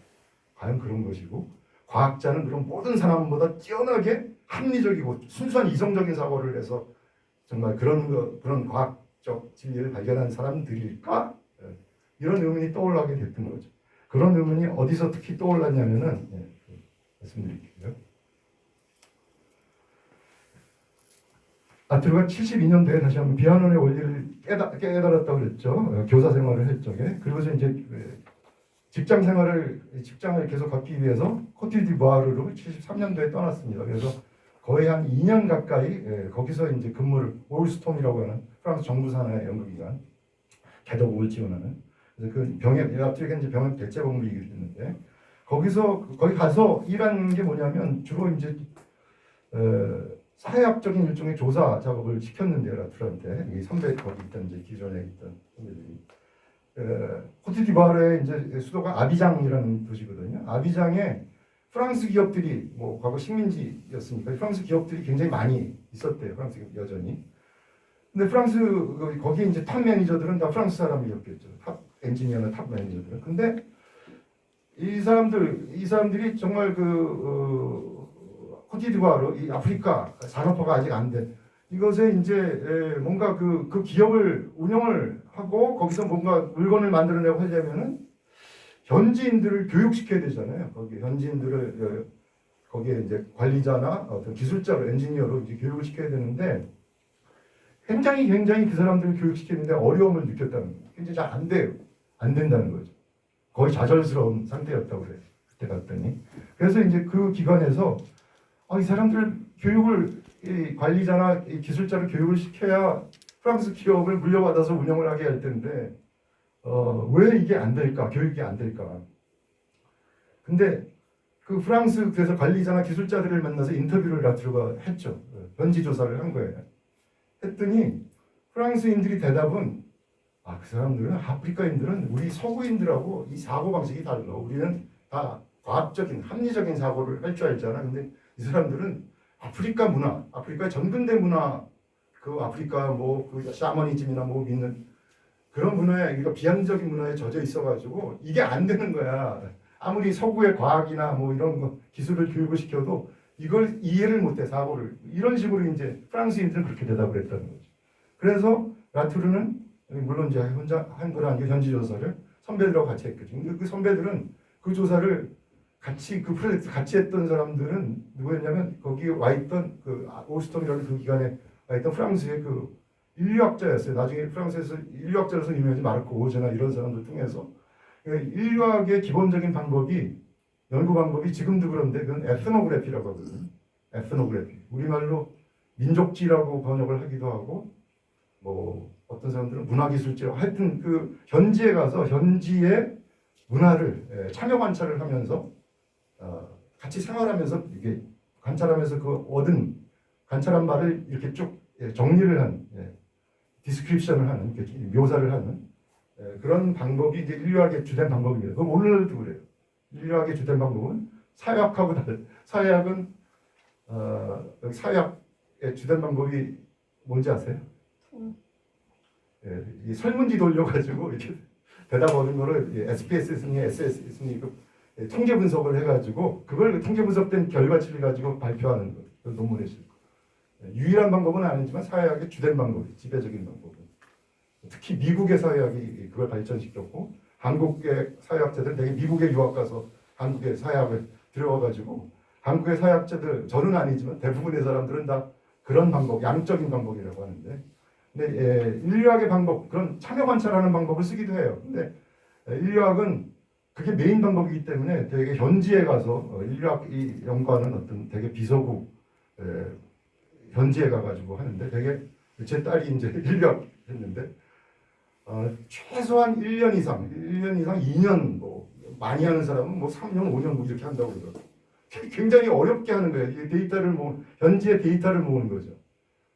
과연 그런 것이고 과학자는 그런 모든 사람보다 뛰어나게 합리적이고 순수한 이성적인 사고를 해서 정말 그런 과학적 진리를 발견한 사람들일까? 이런 의문이 떠올라게 됐던 거죠. 그런 의문이 어디서 특히 떠올랐냐면은 말씀드릴게요. 라투르가 72년도에 다시 한번 비언론의 원리를 깨달았다고 그랬죠. 교사 생활을 할 적에. 그리고서 이제 직장을 계속 갖기 위해서 코트디부아르로 73년도에 떠났습니다. 그래서 거의 한 2년 가까이 거기서 이제 근무를 올스톰이라고 하는 프랑스 정부 산하의 연구기관 개덕을 지원하는 그래서 그 라투르가 이제 병역 대체본부이기도 했는데 거기 가서 일하는 게 뭐냐면 주로 이제 사회학적인 일종의 조사 작업을 시켰는데요, 라투르한테 이 선배 거기 있던 이제 기존에 있던 선배들이 코트디부아르의 이제 수도가 아비장이라는 도시거든요. 아비장에 프랑스 기업들이 뭐 과거 식민지였으니까 프랑스 기업들이 굉장히 많이 있었대요, 프랑스 기업 여전히. 근데 거기에 이제 탑 매니저들은 다 프랑스 사람이었겠죠, 탑 엔지니어나 탑 매니저들은. 근데 이 사람들이 정말 코트디부아르 이 아프리카 산업화가 아직 안 된 이것에 이제 뭔가 그 기업을 운영을 하고 거기서 뭔가 물건을 만들어내고 하려면은 현지인들을 교육시켜야 되잖아요. 거기 현지인들을 거기에 이제 관리자나 어떤 기술자로 엔지니어로 이제 교육을 시켜야 되는데 굉장히 그 사람들을 교육시키는데 어려움을 느꼈다는 거예요. 굉장히 잘 안 돼요. 안 된다는 거죠. 거의 좌절스러운 상태였다고 그래요. 그때 갔더니. 그래서 이제 그 기관에서 이 사람들 교육을 이 관리자나 이 기술자를 교육을 시켜야 프랑스 기업을 물려받아서 운영을 하게 할 텐데 왜 이게 안 될까? 교육이 안 될까? 근데 그 그래서 관리자나 기술자들을 만나서 인터뷰를 라투르가 했죠. 현지 조사를 한 거예요. 했더니 프랑스인들이 대답은 그 사람들은 아프리카인들은 우리 서구인들하고 이 사고 방식이 달라. 우리는 다 과학적인 합리적인 사고를 할 줄 알잖아. 근데 이 사람들은 아프리카 문화, 아프리카 전근대 문화, 그 아프리카 그 샤머니즘이나 믿는 그런 문화에, 그러니까 비합리적인 문화에 젖어 있어가지고 이게 안 되는 거야. 아무리 서구의 과학이나 이런 거 기술을 교육을 시켜도 이걸 이해를 못해, 사고를. 이런 식으로 이제 프랑스인들은 그렇게 대답을 했다는 거죠. 그래서 라투르는 물론 이제 혼자 한 건 아니고 현지 조사를 선배들하고 같이 했거든요. 근데 그 선배들은 그 조사를 같이 그 프로젝트 같이 했던 사람들은 누구였냐면 거기 와 있던 그 오스톰이라는 그 기관에 와 있던 프랑스의 그 인류학자였어요. 나중에 프랑스에서 인류학자로서 유명해진 마르코 오제나 이런 사람들 통해서 인류학의 기본적인 방법이 연구 방법이 지금도 그런데 그건 에스노그래피라고 하거든요. 에스노그래피. 우리말로 민족지라고 번역을 하기도 하고 어떤 사람들은 문화기술지라고 하여튼 그 현지에 가서 현지의 문화를 참여 관찰을 하면서 같이 생활하면서 이게 관찰하면서 그 얻은 관찰한 바를 이렇게 쭉 정리를 한 디스크립션을 하는 묘사를 하는 그런 방법이 이제 인류학의 주된 방법입니다. 그럼 오늘도 그래요. 인류학의 주된 방법은 사회학하고 다른 사회학은 여기 사회학의 주된 방법이 뭔지 아세요? 이 설문지 돌려가지고 이렇게 대답 얻은 거를 SPS 승리, SS 승리 통계 분석을 해가지고 그걸 통계 분석된 결과치를 가지고 발표하는 거예요. 그 논문에 실고. 유일한 방법은 아니지만 사회학의 주된 방법이 지배적인 방법은. 특히 미국의 사회학이 그걸 발전시켰고 한국의 사회학자들은 되게 미국에 유학 가서 한국의 사회학을 들어와가지고 한국의 사회학자들 저는 아니지만 대부분의 사람들은 다 그런 방법, 양적인 방법이라고 하는데 근데 인류학의 방법, 그런 참여 관찰하는 방법을 쓰기도 해요. 근데 인류학은 그게 메인 방법이기 때문에 되게 현지에 가서 인류학이 연구하는 어떤 되게 비서구 현지에 가가지고 하는데 되게 제 딸이 이제 인류학 했는데 최소한 1년 이상, 2년 많이 하는 사람은 3년, 5년 이렇게 한다고 그러더라고요. 굉장히 어렵게 하는 거예요. 이 데이터를 현지의 데이터를 모으는 거죠.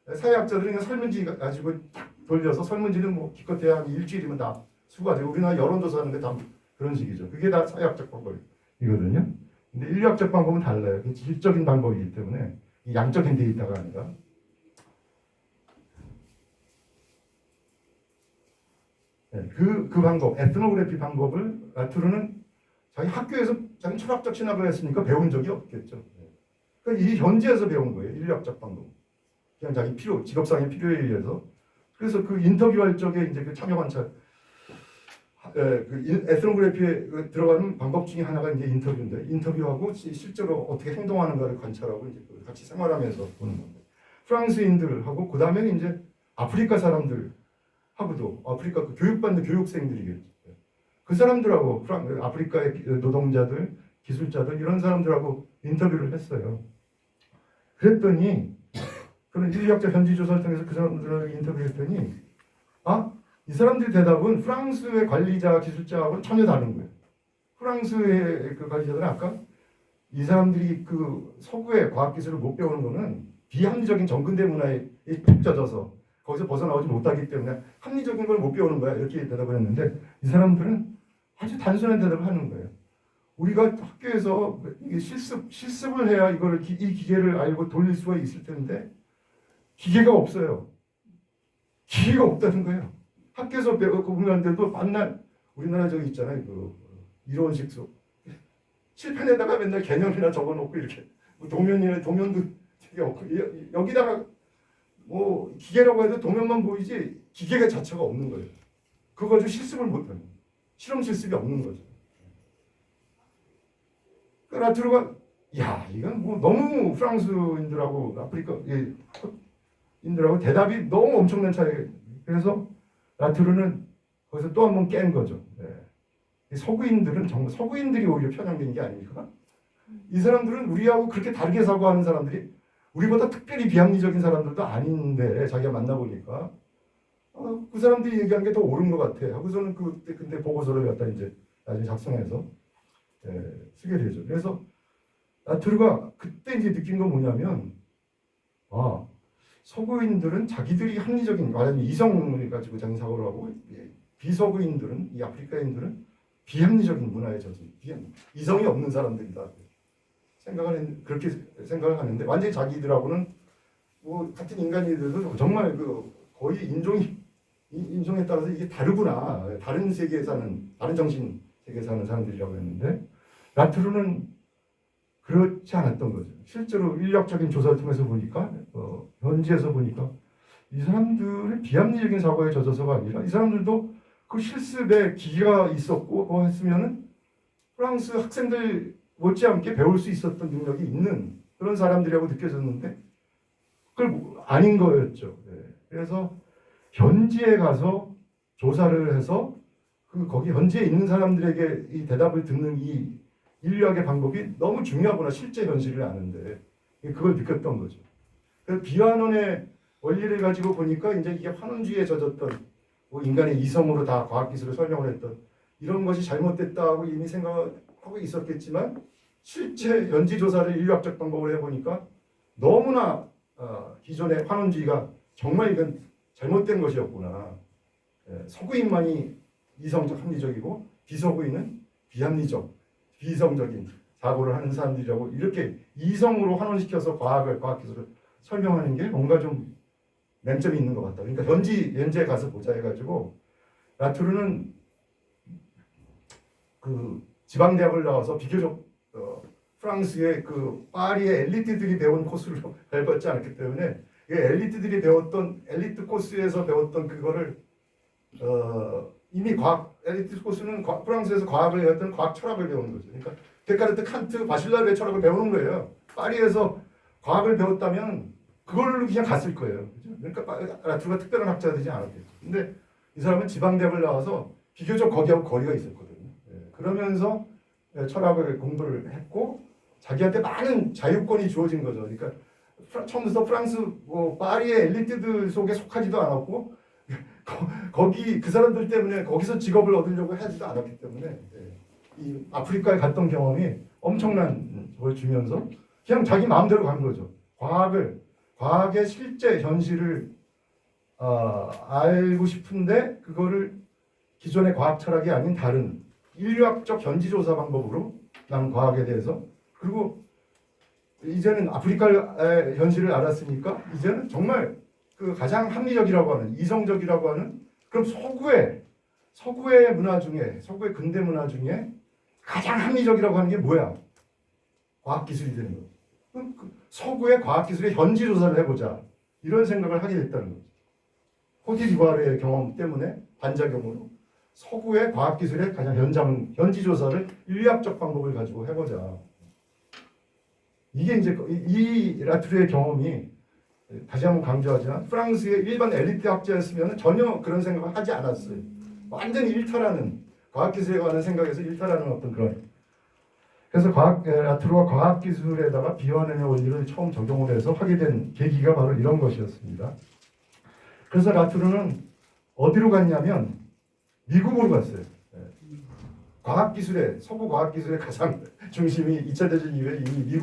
사회학자들은 그냥 설문지 가지고 딱 돌려서 설문지는 기껏해야 한 일주일이면 다 수거하죠. 우리나라 여론조사하는데 다 그런 식이죠. 그게 다 사회학적 방법이거든요. 근데 인류학적 방법은 달라요. 질적인 방법이기 때문에 양적인 데이터가 아니라. 그 방법, 에트노그래피 방법을 라투르는 자기 학교에서 자기 철학적 신학을 했으니까 배운 적이 없겠죠. 그러니까 이 현지에서 배운 거예요. 인류학적 방법. 그냥 자기 직업상의 필요에 의해서. 그래서 그 인터뷰할 적에 이제 그 참여 관찰, 그 에트노그래피에 들어가는 방법 중에 하나가 이제 인터뷰인데, 인터뷰하고 실제로 어떻게 행동하는가를 관찰하고 이제 같이 생활하면서 보는 건데, 프랑스인들하고 그 다음에는 이제 아프리카 사람들하고도 아프리카 그 교육받는 교육생들이겠죠. 그 사람들하고 아프리카의 노동자들, 기술자들 이런 사람들하고 인터뷰를 했어요. 그랬더니 그런 인류학적 현지 조사를 통해서 그 사람들을 인터뷰했더니 이 사람들의 대답은 프랑스의 관리자, 기술자하고는 전혀 다른 거예요. 프랑스의 그 관리자들은 아까 이 사람들이 그 서구의 과학기술을 못 배우는 거는 비합리적인 정근대 문화에 푹 젖어서 거기서 벗어나오지 못하기 때문에 합리적인 걸 못 배우는 거야. 이렇게 대답을 했는데 이 사람들은 아주 단순한 대답을 하는 거예요. 우리가 학교에서 실습을 해야 이 기계를 알고 돌릴 수가 있을 텐데 기계가 없어요. 기계가 없다는 거예요. 학교에서 배우고 공부하는데도 맨날 우리나라 저기 있잖아요. 그 이론식 수업. 칠판에다가 맨날 개념이나 적어놓고 이렇게 도면도 되게 없고 여기다가 기계라고 해도 도면만 보이지 기계가 자체가 없는 거예요. 그거 가지고 실습을 못하는 거예요. 실험 실습이 없는 거죠. 그러니까 라투르가 이건 너무 프랑스인들하고 아프리카 인들하고 대답이 너무 엄청난 차이. 그래서 라투르는 거기서 또 한 번 깬 거죠. 서구인들은 정말 서구인들이 오히려 편향된 게 아닙니까? 이 사람들은 우리하고 그렇게 다르게 사고하는 사람들이 우리보다 특별히 비합리적인 사람들도 아닌데 자기가 만나보니까 그 사람들이 얘기하는 게 더 옳은 것 같아 하고서는 근데 보고서를 갖다 이제 나중에 작성해서 쓰게 되죠. 그래서 라투르가 그때 이제 느낀 건 뭐냐면 서구인들은 자기들이 합리적인 말하자면 이성을 가지고 자기 사고를 하고 비서구인들은 이 아프리카인들은 비합리적인 문화에 젖은 이성이 없는 사람들이다 그렇게 생각을 하는데 완전히 자기들하고는 뭐 같은 인간이들도 정말 그 거의 인종에 따라서 이게 다르구나 다른 세계에 사는 다른 정신 세계에 사는 사람들이라고 했는데 라트루는 그렇지 않았던 거죠. 실제로 인력적인 조사를 통해서 보니까 현지에서 보니까 이 사람들의 비합리적인 사고에 젖어서가 아니라 이 사람들도 그 실습에 기회가 있었고 뭐 했으면은 프랑스 학생들 못지않게 배울 수 있었던 능력이 있는 그런 사람들이라고 느껴졌는데 그걸 아닌 거였죠. 그래서 현지에 가서 조사를 해서 거기 현지에 있는 사람들에게 이 대답을 듣는 이 인류학의 방법이 너무 중요하구나 실제 현실을 아는데 그걸 느꼈던 거죠. 그래서 비환원의 원리를 가지고 보니까 이제 이게 환원주의에 젖었던 뭐 인간의 이성으로 다 과학기술을 설명을 했던 이런 것이 잘못됐다고 이미 생각하고 있었겠지만 실제 현지 조사를 인류학적 방법으로 해보니까 너무나 기존의 환원주의가 정말 이건 잘못된 것이었구나. 서구인만이 이성적 합리적이고 비서구인은 비합리적 비이성적인 사고를 하는 사람들이라고 이렇게 이성으로 환원시켜서 과학기술을 설명하는 게 뭔가 좀 맹점이 있는 것 같다. 그러니까 현지에 가서 보자 해가지고 라투르는 그 지방대학을 나와서 비교적 프랑스의 그 파리의 엘리트들이 배운 코스를 밟았지 않았기 때문에 엘리트들이 배웠던 엘리트 코스에서 배웠던 그거를 이미 엘리트 코스는 프랑스에서 과학을 배웠던 과학 철학을 배우는 거죠. 그러니까 데카르트, 칸트, 바실라르의 철학을 배우는 거예요. 파리에서 과학을 배웠다면 그걸로 그냥 갔을 거예요. 그죠? 그러니까 라투르가 특별한 학자가 되지 않았겠죠. 근데 이 사람은 지방대학을 나와서 비교적 거기하고 거리가 있었거든요. 그러면서 철학을 공부를 했고 자기한테 많은 자유권이 주어진 거죠. 그러니까 처음부터 프랑스 파리의 엘리트들 속에 속하지도 않았고 거기 그 사람들 때문에 거기서 직업을 얻으려고 하지도 않았기 때문에 이 아프리카에 갔던 경험이 엄청난 걸 주면서 그냥 자기 마음대로 간 거죠. 과학의 실제 현실을 알고 싶은데 그거를 기존의 과학 철학이 아닌 다른 인류학적 현지조사 방법으로 난 과학에 대해서 그리고 이제는 아프리카의 현실을 알았으니까 이제는 정말 그 가장 합리적이라고 하는 이성적이라고 하는 그럼 서구의 문화 중에 서구의 근대 문화 중에 가장 합리적이라고 하는 게 뭐야? 과학기술이 되는 거죠. 그럼 서구의 과학기술의 현지 조사를 해보자 이런 생각을 하게 됐다는 거죠. 코디디부아르의 경험 때문에 반작용으로 서구의 과학기술의 가장 현지 조사를 인류학적 방법을 가지고 해보자. 이게 이제 이 라투르의 경험이 다시 한번 강조하지만 프랑스의 일반 엘리트 학자였으면 전혀 그런 생각을 하지 않았어요. 완전히 일탈하는 과학기술에 관한 생각에서 일탈하는 어떤 그런 그래서 라투르가 과학기술에다가 비환원의 원리를 처음 적용을 해서 하게 된 계기가 바로 이런 것이었습니다. 그래서 라투르는 어디로 갔냐면 미국으로 갔어요. 서구 과학기술의 가장 중심이 2차 대전 이후에 이미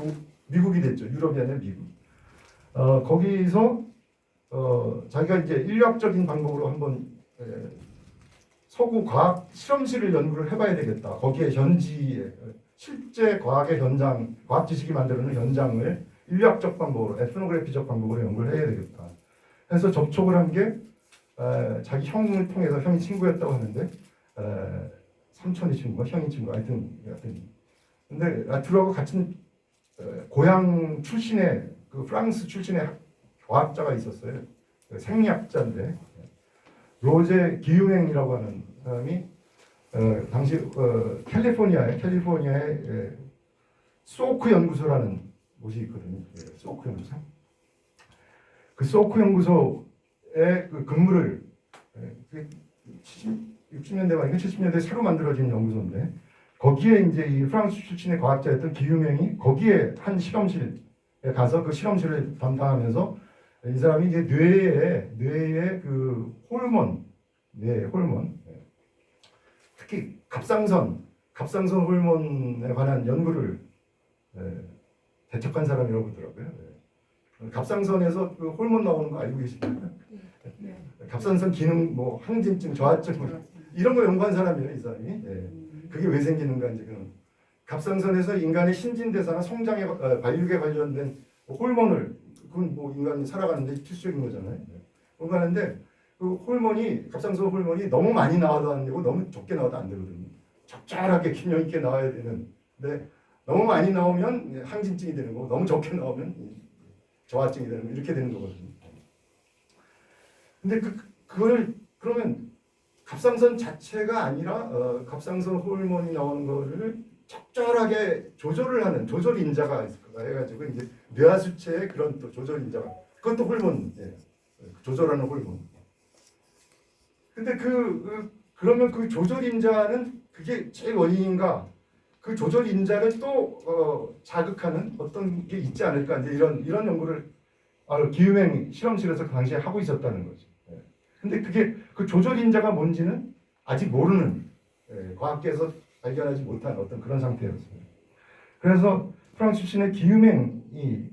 미국이 됐죠. 유럽이 아니라 미국. 거기서 자기가 이제 인류학적인 방법으로 한번 서구 과학 실험실을 연구를 해봐야 되겠다. 거기에 현지에 실제 과학의 현장, 과학 지식이 만드는 현장을 인류학적 방법으로, 에스노그래피적 방법으로 연구를 해야 되겠다. 해서 접촉을 한 게 자기 형을 통해서 형이 친구였다고 하는데 삼촌이 친구가 형이 친구 하여튼 근데 라투르하고 같은 고향 출신의 그 프랑스 출신의 과학자가 있었어요. 생리학자인데 로제 기욤행이라고 하는 사람이 당시 캘리포니아의 소크 연구소라는 곳이 있거든요. 소크 연구소. 그 소크 연구소에 그 근무를 60년대 말인가 70년대 새로 만들어진 연구소인데 거기에 이제 이 프랑스 출신의 과학자였던 기욤행이 거기에 한 실험실에 가서 그 실험실을 담당하면서 이 사람이 이제 뇌의 그 호르몬 특히 갑상선 호르몬에 관한 연구를 대척한 사람이라고 그러더라고요. 갑상선에서 그 호르몬 나오는 거 알고 계십니까? 네. 갑상선 기능, 뭐 항진증, 저하증 뭐 이런 거 연구한 사람이에요, 이 사람이. 예. 그게 왜 생기는가 이제 그 갑상선에서 인간의 신진대사나 성장에 발육에 관련된 호르몬을 그건 뭐 인간이 살아가는데 필수적인 거잖아요. 건강한데 그 호르몬이 갑상선 호르몬이 너무 많이 나와도 안 되고 너무 적게 나와도 안 되거든요. 적절하게 균형 있게 나와야 되는데 너무 많이 나오면 항진증이 되는 거고 너무 적게 나오면 저하증이 되는 거 이렇게 되는 거거든요. 근데 그걸 그러면 갑상선 자체가 아니라 갑상선 호르몬이 나오는 거를 적절하게 조절을 하는 조절 인자가 해가지고 이제 뇌하수체의 그런 또 조절 인자가 그것도 호르몬 조절하는 호르몬. 근데 그러면 그 조절 인자는 그게 제일 원인인가? 그 조절 인자를 또 자극하는 어떤 게 있지 않을까? 이제 이런 연구를 기후맹 실험실에서 그 당시에 하고 있었다는 거죠. 근데 그게 그 조절 인자가 뭔지는 아직 모르는 과학계에서 발견하지 못한 어떤 그런 상태였어요. 그래서 프랑스 출신의 기후맹이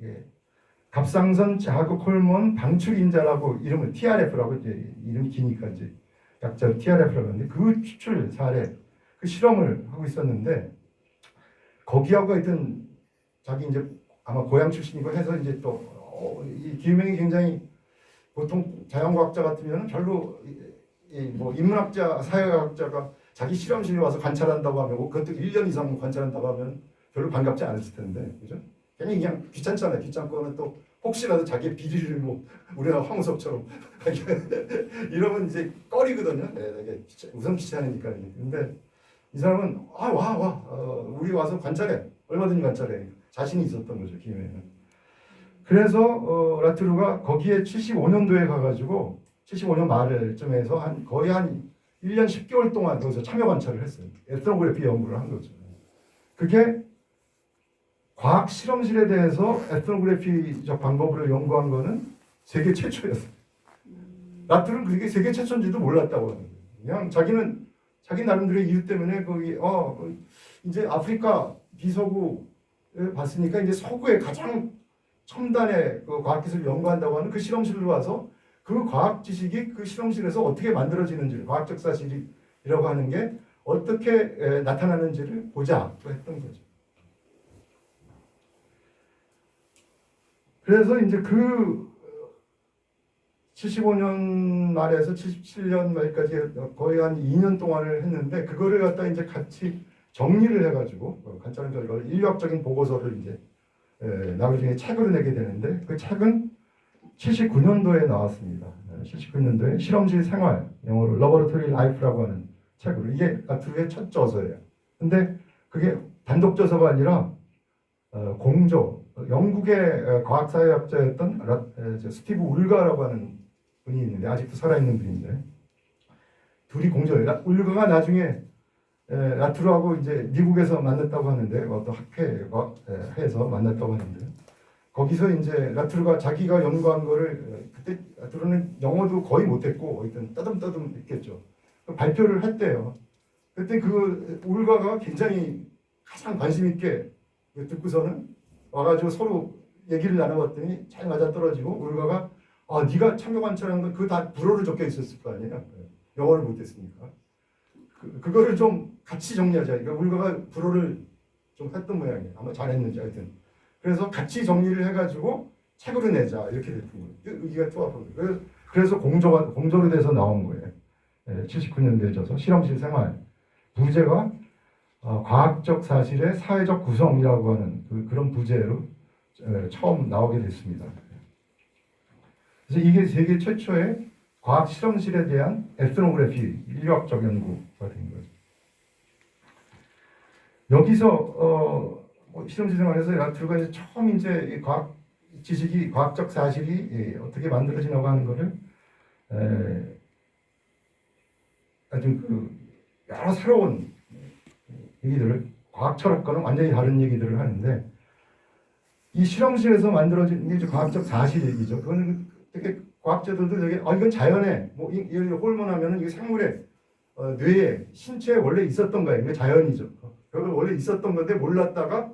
갑상선 자극 호르몬 방출 인자라고 이름을 TRF라고 이제 이름이 기니까 이제 약자로 TRF라고 하는데 그 추출 사례 그 실험을 하고 있었는데 거기하고 하여튼 자기 이제 아마 고향 출신이고 해서 이제 또 이 기후맹이 굉장히 보통 자연과학자 같으면 별로 뭐 인문학자, 사회학자가 자기 실험실에 와서 관찰한다고 하면 그것도 1년 이상 관찰한다고 하면 별로 반갑지 않았을 텐데 그죠? 그냥 귀찮잖아요. 귀찮고는 또 혹시라도 자기의 비리를 뭐 우리나라 황우석처럼 이러면 이제 꺼리거든요. 되게 우선 귀찮으니까. 근데 이 사람은 우리 와서 관찰해. 얼마든지 관찰해. 자신이 있었던 거죠. 기회는. 그래서 라트루가 거기에 75년도에 가가지고 75년 말쯤에서 거의 한 1년 10개월 동안 거기서 참여 관찰을 했어요. 에스노그래피 연구를 한 거죠. 그게 과학 실험실에 대해서 에스노그래피적 방법을 연구한 거는 세계 최초였어요. 라트루는 그게 세계 최초인지도 몰랐다고 하는 거예요. 그냥 자기는 자기 나름대로의 이유 때문에 거기 이제 아프리카 비서구에 봤으니까 이제 서구의 가장 첨단의 그 과학기술을 연구한다고 하는 그 실험실로 와서 그 과학 지식이 그 실험실에서 어떻게 만들어지는지 과학적 사실이라고 하는 게 어떻게 나타나는지를 보자고 했던 거죠. 그래서 이제 그 75년 말에서 77년 말까지 거의 한 2년 동안을 했는데 그거를 갖다 이제 같이 정리를 해가지고 관찰 결과를 인류학적인 보고서를 이제 나중에 책으로 내게 되는데 그 책은 79년도에 나왔습니다. 79년도에 실험실 생활, 영어로 Laboratory Life라고 하는 책으로 이게 라트루의 첫 저서예요. 근데 그게 단독 저서가 아니라 공조, 영국의 과학사회학자였던 스티브 울가라고 하는 분이 있는데 아직도 살아있는 분인데 둘이 공조해요. 울가가 나중에 라트루하고 이제 미국에서 만났다고 하는데 어떤 학회에서 만났다고 하는데 거기서 이제 라트루가 자기가 연구한 거를 그때 라트루는 영어도 거의 못했고 하여튼 떠듬떠듬 했겠죠. 발표를 했대요. 그때 그 울가가 굉장히 가장 관심 있게 듣고서는 와가지고 서로 얘기를 나눠봤더니 잘 맞아떨어지고 울가가 네가 참여 관찰한 건 그거 다 불어로 적혀 있었을 거 아니에요. 영어를 못했으니까. 그거를 좀 같이 정리하자. 그러니까 울가가 불어를 좀 했던 모양이에요. 아마 잘했는지 하여튼. 그래서 같이 정리를 해가지고 책으로 내자 이렇게 됐던 거예요. 의기가 투합한 거예요. 그래서 공조로 돼서 나온 거예요. 79년도에 져서 실험실 생활. 부제가 과학적 사실의 사회적 구성이라고 하는 그런 부제로 처음 나오게 됐습니다. 그래서 이게 세계 최초의 과학 실험실에 대한 에스노그래피 인류학적 연구가 된 거죠. 여기서 실험실 생활에서 라트루가 이제 처음 이제 과학 지식이 과학적 사실이 어떻게 만들어지냐고 하는 거를 아주 여러 새로운 얘기들을 과학 철학과는 완전히 다른 얘기들을 하는데 이 실험실에서 만들어진 이제 과학적 사실이죠. 그거는 되게 과학자들도 되게 이건 자연에 뭐 이 호르몬 하면은 이게 생물의 뇌에 신체에 원래 있었던 거예요. 이게 자연이죠. 그걸 원래 있었던 건데 몰랐다가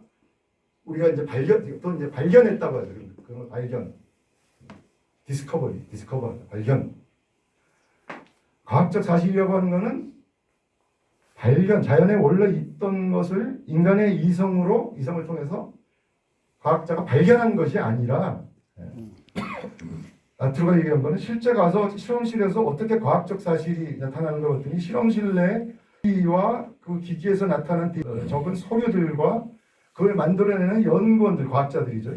우리가 이제 발견했다고 하죠. 그런 발견, 디스커버, 발견. 과학적 사실이라고 하는 것은 발견, 자연에 원래 있던 것을 인간의 이성을 통해서 과학자가 발견한 것이 아니라, 나트루가 얘기한 거는 실제 가서 실험실에서 어떻게 과학적 사실이 나타나는 걸 봤더니 실험실 내 기기와 그 기기에서 나타난 적은 서류들과 그걸 만들어내는 연구원들, 과학자들이죠.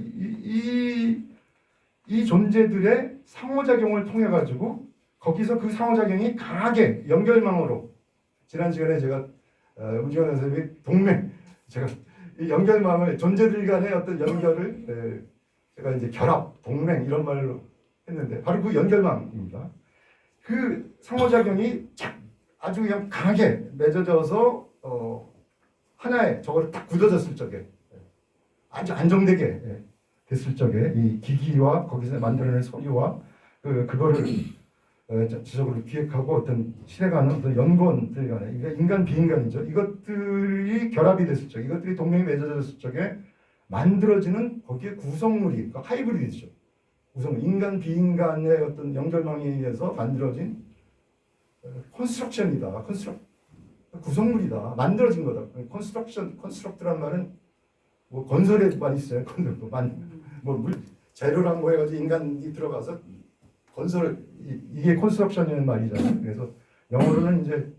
이 존재들의 상호작용을 통해 가지고 거기서 그 상호작용이 강하게 연결망으로, 지난 시간에 제가 우지원 선생님이 제가 이 연결망을, 존재들 간의 어떤 연결을 제가 이제 결합, 동맹 이런 말로 했는데 바로 그 연결망입니다. 그 상호작용이 아주 그냥 강하게 맺어져서 하나의 저걸 딱 굳어졌을 적에, 아주 안정되게 됐을 적에 이 기기와 거기서 만들어낸 소리와 그거를 지적으로 기획하고 어떤 실행하는 어떤 연구원들 간에, 인간 비인간이죠. 이것들이 결합이 됐을 적에, 이것들이 동맹이 맺어졌을 적에 만들어지는 거기에 구성물이, 그러니까 하이브리드죠. 인간 비인간의 어떤 연결망에 의해서 만들어진 컨스트럭션이다. 구성물이다. 만들어진 거다. 컨스트럭트란 말은 뭐 건설에 많이 써요. 재료랑 뭐 해가지고 인간이 들어가서 건설, 이게 컨스트럭션이라는 말이잖아요. 그래서 영어로는 이제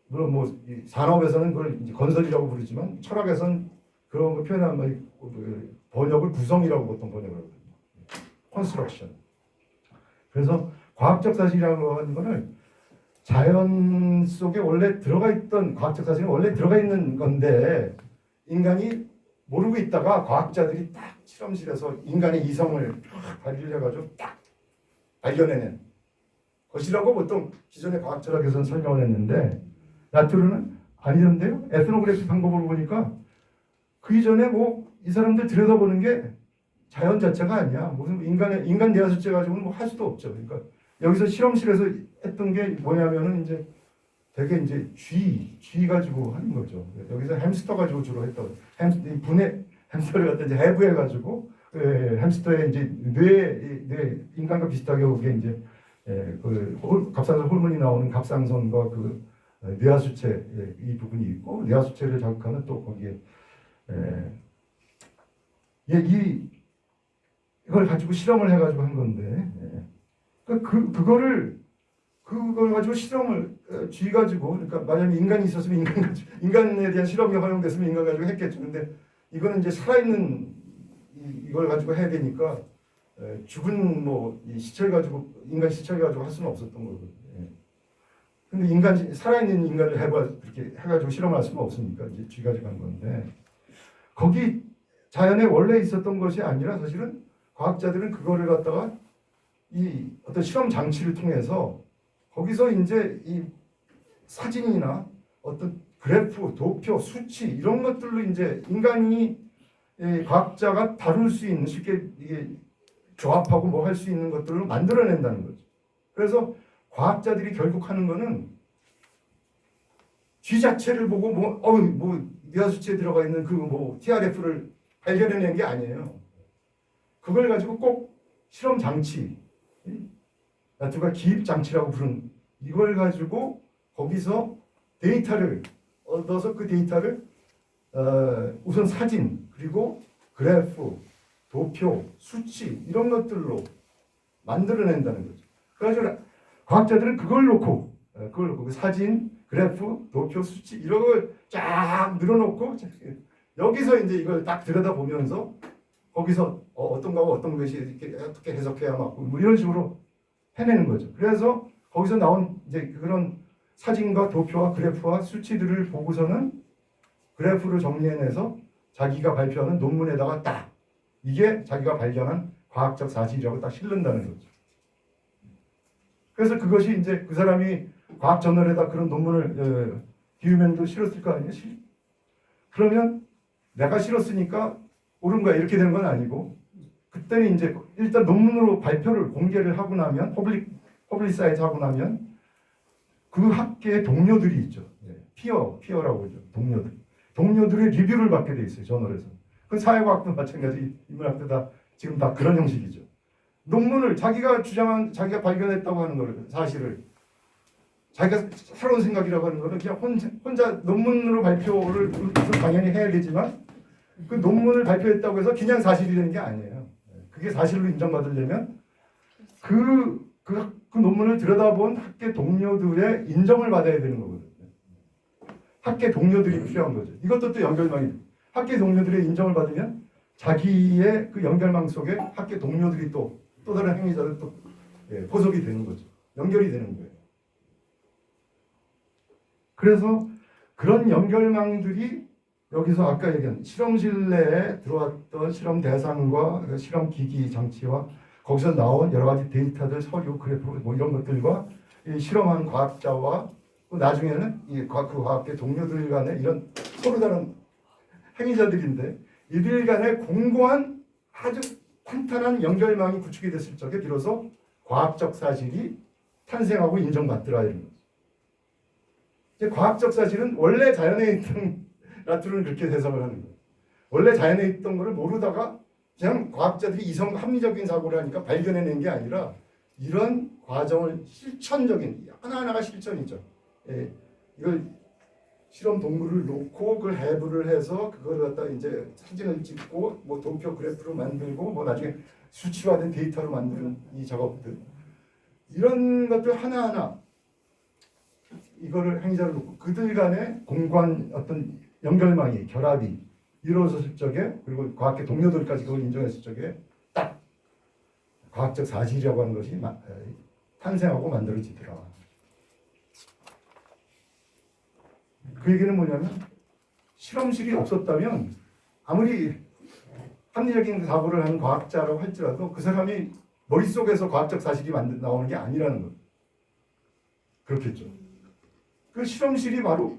물론 뭐 산업에서는 그걸 이제 건설이라고 부르지만 철학에서는 그런 거 표현하는 말이 번역을 구성이라고 보통 번역을 하거든요. 컨스트럭션. 그래서 과학적 사실이라고 하는 거는 자연 속에 원래 들어가 있던, 과학적 사실은 원래 들어가 있는 건데 인간이 모르고 있다가 과학자들이 딱 실험실에서 인간의 이성을 발견해가지고 딱 발견해낸 것이라고 보통 기존의 과학 철학에서는 설명을 했는데, 나트루는 아니던데요. 에스노그래피 방법으로 보니까 그 이전에 뭐 이 사람들 들여다보는 게 자연 자체가 아니야. 무슨 인간 내화수체 가지고는 뭐 할 수도 없죠. 그러니까 여기서 실험실에서 했던 게 뭐냐면은 이제 되게 이제 쥐 가지고 하는 거죠. 여기서 햄스터 가지고 주로 했다고. 햄스터를 갖다 이제 해부해 가지고 햄스터의 이제 뇌 인간과 비슷하게 오게 이제 갑상선 호르몬이 나오는 갑상선과 그 뇌하수체 이 부분이 있고, 뇌하수체를 자극하는 또 거기에 이걸 가지고 실험을 해가지고 한 건데, 그걸 가지고 실험을 쥐 가지고, 그러니까 만약에 인간이 있었으면 인간에 대한 실험이 허용됐으면 인간 가지고 했겠죠. 근데 이거는 이제 살아있는 이걸 가지고 해야 되니까 죽은 뭐 시체를 가지고, 인간 시체를 가지고 할 수는 없었던 거거든요. 근데 살아있는 인간을 그렇게 해가지고 실험할 수는 없으니까 이제 쥐 가지고 한 건데, 거기 자연에 원래 있었던 것이 아니라 사실은 과학자들은 그거를 갖다가 이 어떤 실험 장치를 통해서 거기서 이제 이 사진이나 어떤 그래프, 도표, 수치 이런 것들로 이제 과학자가 다룰 수 있는, 쉽게 이게 조합하고 뭐 할 수 있는 것들을 만들어낸다는 거죠. 그래서 과학자들이 결국 하는 거는 쥐 자체를 보고 뇌하수체에 들어가 있는 그 TRF를 발견해낸 게 아니에요. 그걸 가지고 꼭 실험 장치, 나트루가 기입 장치라고 부른 이걸 가지고 거기서 데이터를 얻어서 그 데이터를 우선 사진, 그리고 그래프, 도표, 수치 이런 것들로 만들어낸다는 거죠. 그래서 과학자들은 그걸 놓고 그 사진, 그래프, 도표, 수치 이런 걸 쫙 늘어놓고 여기서 이제 이걸 딱 들여다보면서 거기서 어떤 거하고 어떤 것이 이렇게 어떻게 해석해야 맞고 뭐 이런 식으로 해내는 거죠. 그래서 거기서 나온 이제 그런 사진과 도표와 그래프와 수치들을 보고서는 그래프를 정리해내서 자기가 발표하는 논문에다가 딱 이게 자기가 발견한 과학적 사실이라고 딱 실른다는 거죠. 그래서 그것이 이제 그 사람이 과학 저널에다 그런 논문을 기우면도 실었을 거 아니에요? 그러면 내가 실었으니까 옳은 거야 이렇게 되는 건 아니고, 그때는 이제 일단 논문으로 발표를 공개를 하고 나면 퍼블리사이즈 하고 나면 그 학계의 동료들이 있죠. 피어라고 하죠. 동료들의 리뷰를 받게 돼 있어요. 저널에서. 그 사회과학도 마찬가지, 인문학도 다 지금 다 그런 형식이죠. 논문을 자기가 주장한 자기가 발견했다고 하는 거를 사실을 자기가 새로운 생각이라고 하는 거는 그냥 혼자 논문으로 발표를 당연히 해야 되지만 그 논문을 발표했다고 해서 그냥 사실이 되는 게 아니에요. 그게 사실로 인정받으려면 그 논문을 들여다본 학계 동료들의 인정을 받아야 되는 거거든요. 학계 동료들이 필요한 거죠. 이것도 또 연결망이 학계 동료들의 인정을 받으면 자기의 그 연결망 속에 학계 동료들이 또 다른 행위자들 또 포섭이 되는 거죠. 연결이 되는 거예요. 그래서 그런 연결망들이 여기서 아까 얘기한 실험실 내에 들어왔던 실험 대상과 실험 기기 장치와 거기서 나온 여러 가지 데이터들, 서류, 그래프 뭐 이런 것들과 이 실험한 과학자와 또 나중에는 그 과학계 동료들 간의 이런 서로 다른 행위자들인데 이들 간의 공고한 아주 탄탄한 연결망이 구축이 됐을 적에 비로소 과학적 사실이 탄생하고 인정받더라 이런 거죠. 이제 과학적 사실은 원래 자연에 있던 라투르는 그렇게 해석을 하는 거예요. 원래 자연에 있던 거를 모르다가 그냥 과학자들이 이성 합리적인 사고를 하니까 발견해낸 게 아니라 이런 과정을 실천적인 하나하나가 실천이죠. 이걸 실험 동물을 놓고 그걸 해부를 해서 그걸 갖다 이제 사진을 찍고 뭐 도표 그래프로 만들고 뭐 나중에 수치화된 데이터로 만드는 이 작업들 이런 것들 하나하나 이거를 행위자를 놓고 그들 간의 공고한 어떤 연결망이 결합이 이루어졌을 적에 그리고 과학계 동료들까지 그걸 인정했을 적에 딱 과학적 사실이라고 하는 것이 탄생하고 만들어지더라. 그 얘기는 뭐냐면 실험실이 없었다면 아무리 합리적인 사고를 하는 과학자라고 할지라도 그 사람이 머릿속에서 과학적 사실이 나오는 게 아니라는 것. 그렇겠죠. 그 실험실이 바로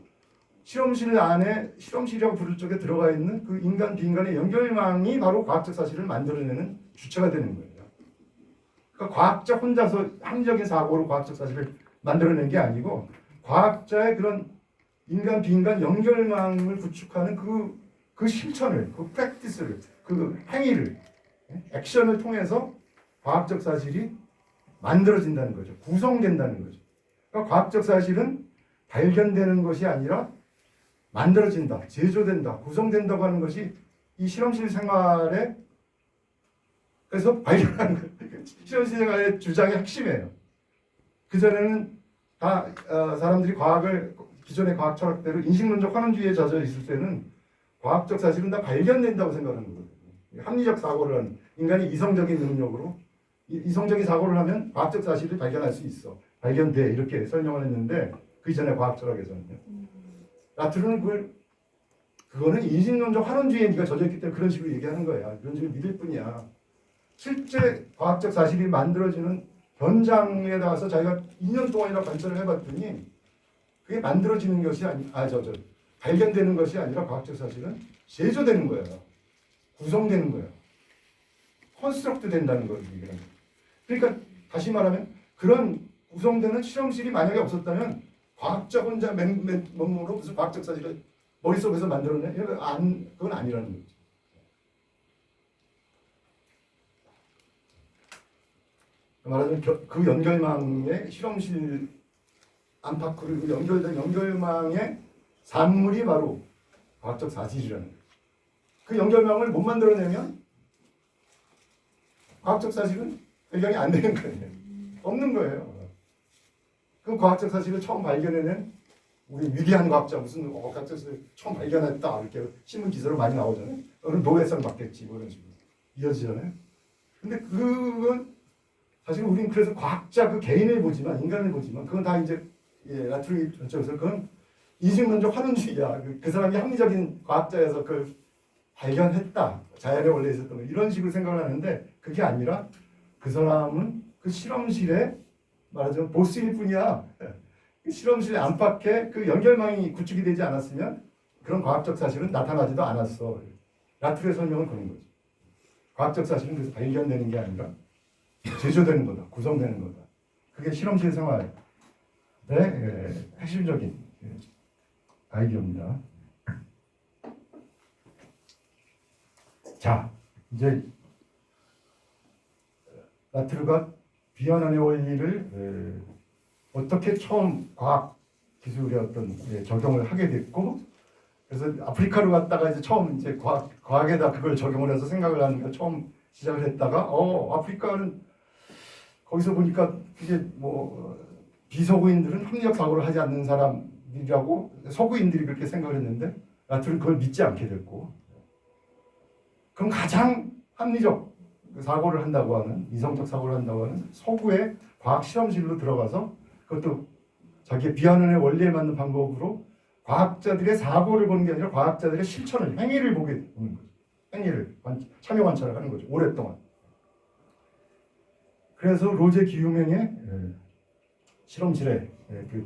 실험실 안에 실험실이라고 부를 쪽에 들어가 있는 그 인간 비인간의 연결망이 바로 과학적 사실을 만들어내는 주체가 되는 거예요. 그러니까 과학자 혼자서 합리적인 사고로 과학적 사실을 만들어낸 게 아니고 과학자의 그런 인간 비인간 연결망을 구축하는 그 실천을, 그 프랙티스를, 그 행위를, 액션을 통해서 과학적 사실이 만들어진다는 거죠. 구성된다는 거죠. 그러니까 과학적 사실은 발견되는 것이 아니라 만들어진다, 제조된다, 구성된다고 하는 것이 이 실험실 생활에 그래서 발견한 실험실 생활의 주장의 핵심이에요. 그전에는 다 사람들이 과학을 기존의 과학 철학대로 인식론적 환원주의에 젖어 있을 때는 과학적 사실은 다 발견된다고 생각하는 거거든요. 합리적 사고를 하는 인간이 이성적인 능력으로 이성적인 사고를 하면 과학적 사실을 발견할 수 있어. 발견돼 이렇게 설명을 했는데 그 이전의 과학 철학에서는요. 라투르는 그거는 인식론적 환원주의에 네가 젖어 있기 때문에 그런 식으로 얘기하는 거야. 그런 식으로 믿을 뿐이야. 실제 과학적 사실이 만들어지는 현장에 나가서 자기가 2년 동안이나 관찰을 해봤더니 그게 만들어지는 것이 발견되는 것이 아니라 과학적 사실은 제조되는 거예요. 구성되는 거예요. 컨스트럭트 된다는 걸 얘기하는 거예요. 그러니까 다시 말하면 그런 구성되는 실험실이 만약에 없었다면 과학자 혼자 맨몸으로 무슨 과학적 사실을 머릿속에서 만들어내? 그건 아니라는 거죠. 말하자면 그 연결망의 실험실 안팎으로 연결된 연결망의 산물이 바로 과학적 사실이라는 거예요. 그 연결망을 못 만들어내면 과학적 사실은 발견이 안 되는 거예요. 없는 거예요. 그 과학적 사실을 처음 발견해낸 우리 위대한 과학자 무슨 과학적 사실을 처음 발견했다 이렇게 신문 기사로 많이 나오잖아요. 그럼 노벨상 받겠지 뭐 이런 식으로 이어지잖아요. 근데 그건 사실 우리는 그래서 과학자 그 개인을 보지만 인간을 보지만 그건 다 이제 라투르 전체에서 그건 인식론적 환원주의야. 그 사람이 합리적인 과학자여서 그걸 발견했다. 자연에 원래 있었던 거 이런 식으로 생각을 하는데 그게 아니라 그 사람은 그 실험실에 말하자면 보스일 뿐이야. 그 실험실 안팎에 그 연결망이 구축이 되지 않았으면 그런 과학적 사실은 나타나지도 않았어. 라투르의 설명은 그런 거죠. 과학적 사실은 그래서 발견되는 게 아니라 제조되는 거다. 구성되는 거다. 그게 실험실 생활의 핵심적인 아이디어입니다. 자, 이제 라트르가 비현안의 원리를 어떻게 처음 과학 기술의 어떤 적용을 하게 됐고, 그래서 아프리카로 갔다가 이제 처음 이제 과학에다 그걸 적용을 해서 생각을 하는 게 처음 시작을 했다가 아프리카는 거기서 보니까 이게 뭐 비서구인들은 합리적 사고를 하지 않는 사람이라고 서구인들이 그렇게 생각을 했는데 라트르는 그걸 믿지 않게 됐고, 그럼 가장 합리적 사고를 한다고 하는, 이성적 사고를 한다고 하는 서구의 과학 실험실로 들어가서 그것도 자기의 비현안의 원리에 맞는 방법으로 과학자들의 사고를 보는 게 아니라 과학자들의 실천을, 행위를 보게 되는 거죠. 행위를 참여 관찰을 하는 거죠. 오랫동안. 그래서 로제 기유명의 실험실에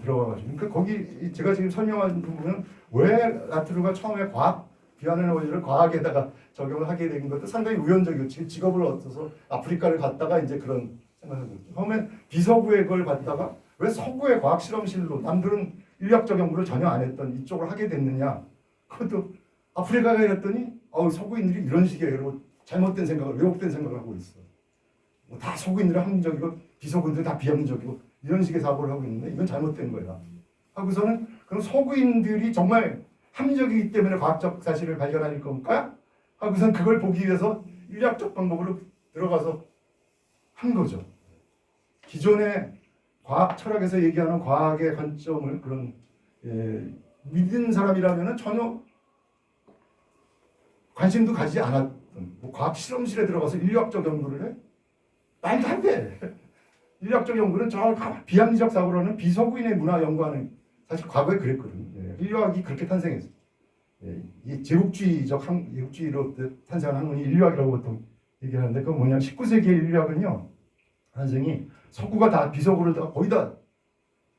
들어가가지고, 그러니까 거기 제가 지금 설명한 부분은 왜 라트르가 처음에 과학 비현안의 원리를 과학에다가 적용을 하게 된 것도 상당히 우연적이었지. 직업을 얻어서 아프리카를 갔다가 이제 그런 생각을 했죠. 처음엔 비서구의 걸 봤다가 왜 서구의 과학 실험실로, 남들은 인류학적 연구를 전혀 안 했던 이쪽을 하게 됐느냐. 그것도 아프리카에 갔더니 서구인들이 이런 식의 잘못된 생각을, 왜곡된 생각을 하고 있어. 뭐 다 서구인들은 합리적이고 비서구인들은 다 비합리적이고 이런 식의 사고를 하고 있는데 이건 잘못된 거야. 하고서는 그럼 서구인들이 정말 합리적이기 때문에 과학적 사실을 발견할 건가? 하고선 그걸 보기 위해서 인류학적 방법으로 들어가서 한 거죠. 기존의 과학 철학에서 얘기하는 과학의 관점을 그런 믿는 사람이라면 전혀 관심도 가지지 않았던, 뭐 과학 실험실에 들어가서 인류학적 연구를 해? 말도 안 돼. 인류학적 연구는 저 비합리적 사고로는 비서구인의 문화 연구하는, 사실 과거에 그랬거든요. 인류학이 그렇게 탄생했어요. 이 제국주의로 탄생한 학문이 인류학이라고 보통 얘기하는데, 그건 뭐냐면 19세기의 인류학은요, 탄생이 서구가 다 비서구를 다 거의 다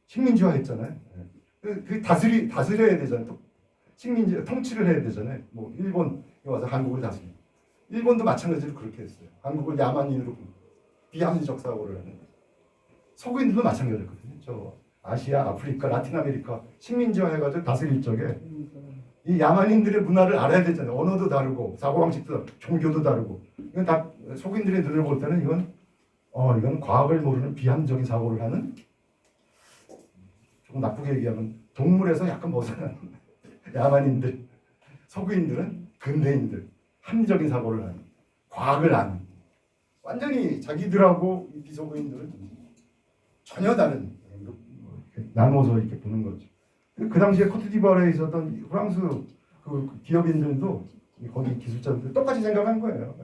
식민지화했잖아요. 그 다스려야 되잖아요. 또 식민지 통치를 해야 되잖아요. 뭐 일본이 와서 한국을 다스려. 일본도 마찬가지로 그렇게 했어요. 한국을 야만인으로 비합리적 사고를 하는. 서구인들도 마찬가지였거든요. 저 아시아, 아프리카, 라틴 아메리카 식민지화 해가지고 다스릴 적에 이 야만인들의 문화를 알아야 되잖아요. 언어도 다르고 사고방식도 다르고 종교도 다르고. 이건 다 서구인들의 눈을 볼 때는 이건 과학을 모르는 비합리적인 사고를 하는, 조금 나쁘게 얘기하면 동물에서 약간 벗어난 야만인들, 서구인들은 근대인들, 합리적인 사고를 하는, 과학을 아는, 완전히 자기들하고 이 비서구인들은 전혀 다른, 나눠서 이렇게 보는 거죠. 그 당시에 코트디부아르에 있었던 프랑스 그 기업인들도 거기 기술자들 똑같이 생각한 거예요.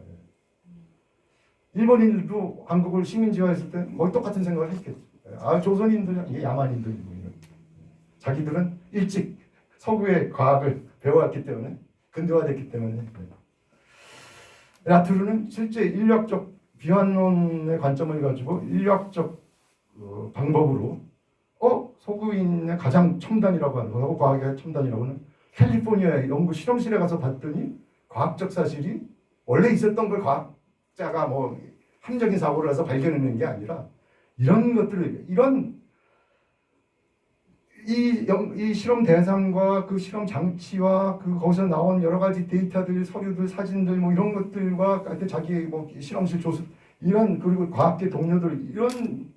일본인들도 한국을 식민지화했을 때 거의 똑같은 생각을 했겠죠. 조선인들, 이게 야만인들이고, 자기들은 일찍 서구의 과학을 배워왔기 때문에, 근대화됐기 때문에. 라트르는 실제 인류학적 비환론의 관점을 가지고 인류학적 방법으로 서구인의 가장 첨단이라고 하는 거하고 과학의 첨단이라고 하는 캘리포니아의 연구 실험실에 가서 봤더니 과학적 사실이 원래 있었던 걸 과학자가 뭐 합리적인 사고를 해서 발견해낸 게 아니라 이런 것들을, 이 실험 대상과 그 실험 장치와 그 거기서 나온 여러 가지 데이터들, 서류들, 사진들 뭐 이런 것들과 하여튼 자기 뭐 실험실 조수 이런, 그리고 과학계 동료들, 이런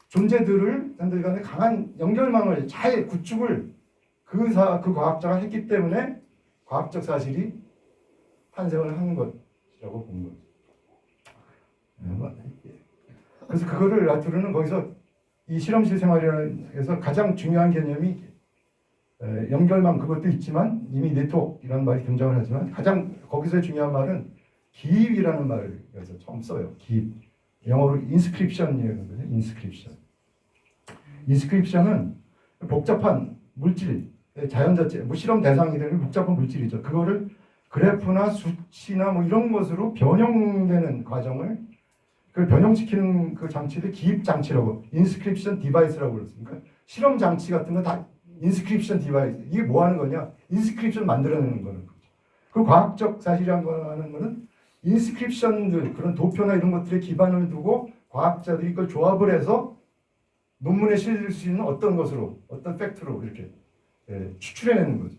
존재들을 간에 강한 연결망을 잘 구축을 그 과학자가 했기 때문에 과학적 사실이 탄생을 한 것이라고 본 거죠. 그래서 그거를 라트르는 거기서 이 실험실 생활에서 가장 중요한 개념이 연결망, 그것도 있지만 이미 네트워크라는 말이 등장을 하지만 가장 거기서 중요한 말은 기입이라는 말을 여기서 처음 써요. 기입. 영어로 인스크립션이라는 거죠. 인스크립션은 복잡한 물질, 자연자체, 뭐 실험 대상이 되는 복잡한 물질이죠. 그거를 그래프나 수치나 뭐 이런 것으로 변형되는 과정을, 그 변형시키는 그 장치를 기입 장치라고, 인스크립션 디바이스라고 그랬습니까? 실험 장치 같은 거 다 인스크립션 디바이스. 이게 뭐 하는 거냐? 인스크립션 만들어내는 거는 거죠. 그 과학적 사실이라는 거는 인스크립션들, 그런 도표나 이런 것들에 기반을 두고 과학자들이 그걸 조합을 해서 논문에 실릴 수 있는 어떤 것으로, 어떤 팩트로 이렇게 추출해내는 거죠.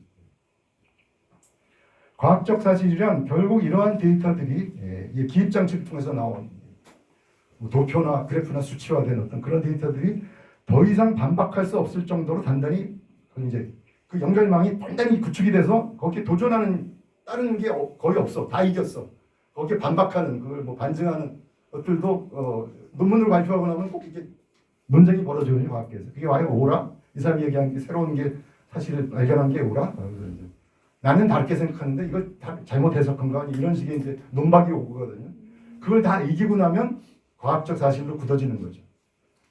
과학적 사실이란 결국 이러한 데이터들이 기입 장치를 통해서 나온, 뭐 도표나 그래프나 수치화된 어떤 그런 데이터들이 더 이상 반박할 수 없을 정도로 단단히 이제 그 연결망이 단단히 구축이 돼서 거기에 도전하는 다른 게 거의 없어. 다 이겼어. 거기에 반박하는 그걸 뭐 반증하는 것들도 논문으로 발표하고 나면 꼭 이게 논쟁이 벌어지거든요. 과학계에서. 그게 와요 오라? 이 사람이 얘기한 게 새로운 게 사실을 발견한 게 오라? 그래서 이제 나는 다르게 생각하는데 이걸 다 잘못 해석한 거 아니 이런 식의 이제 논박이 오거든요. 그걸 다 이기고 나면 과학적 사실로 굳어지는 거죠.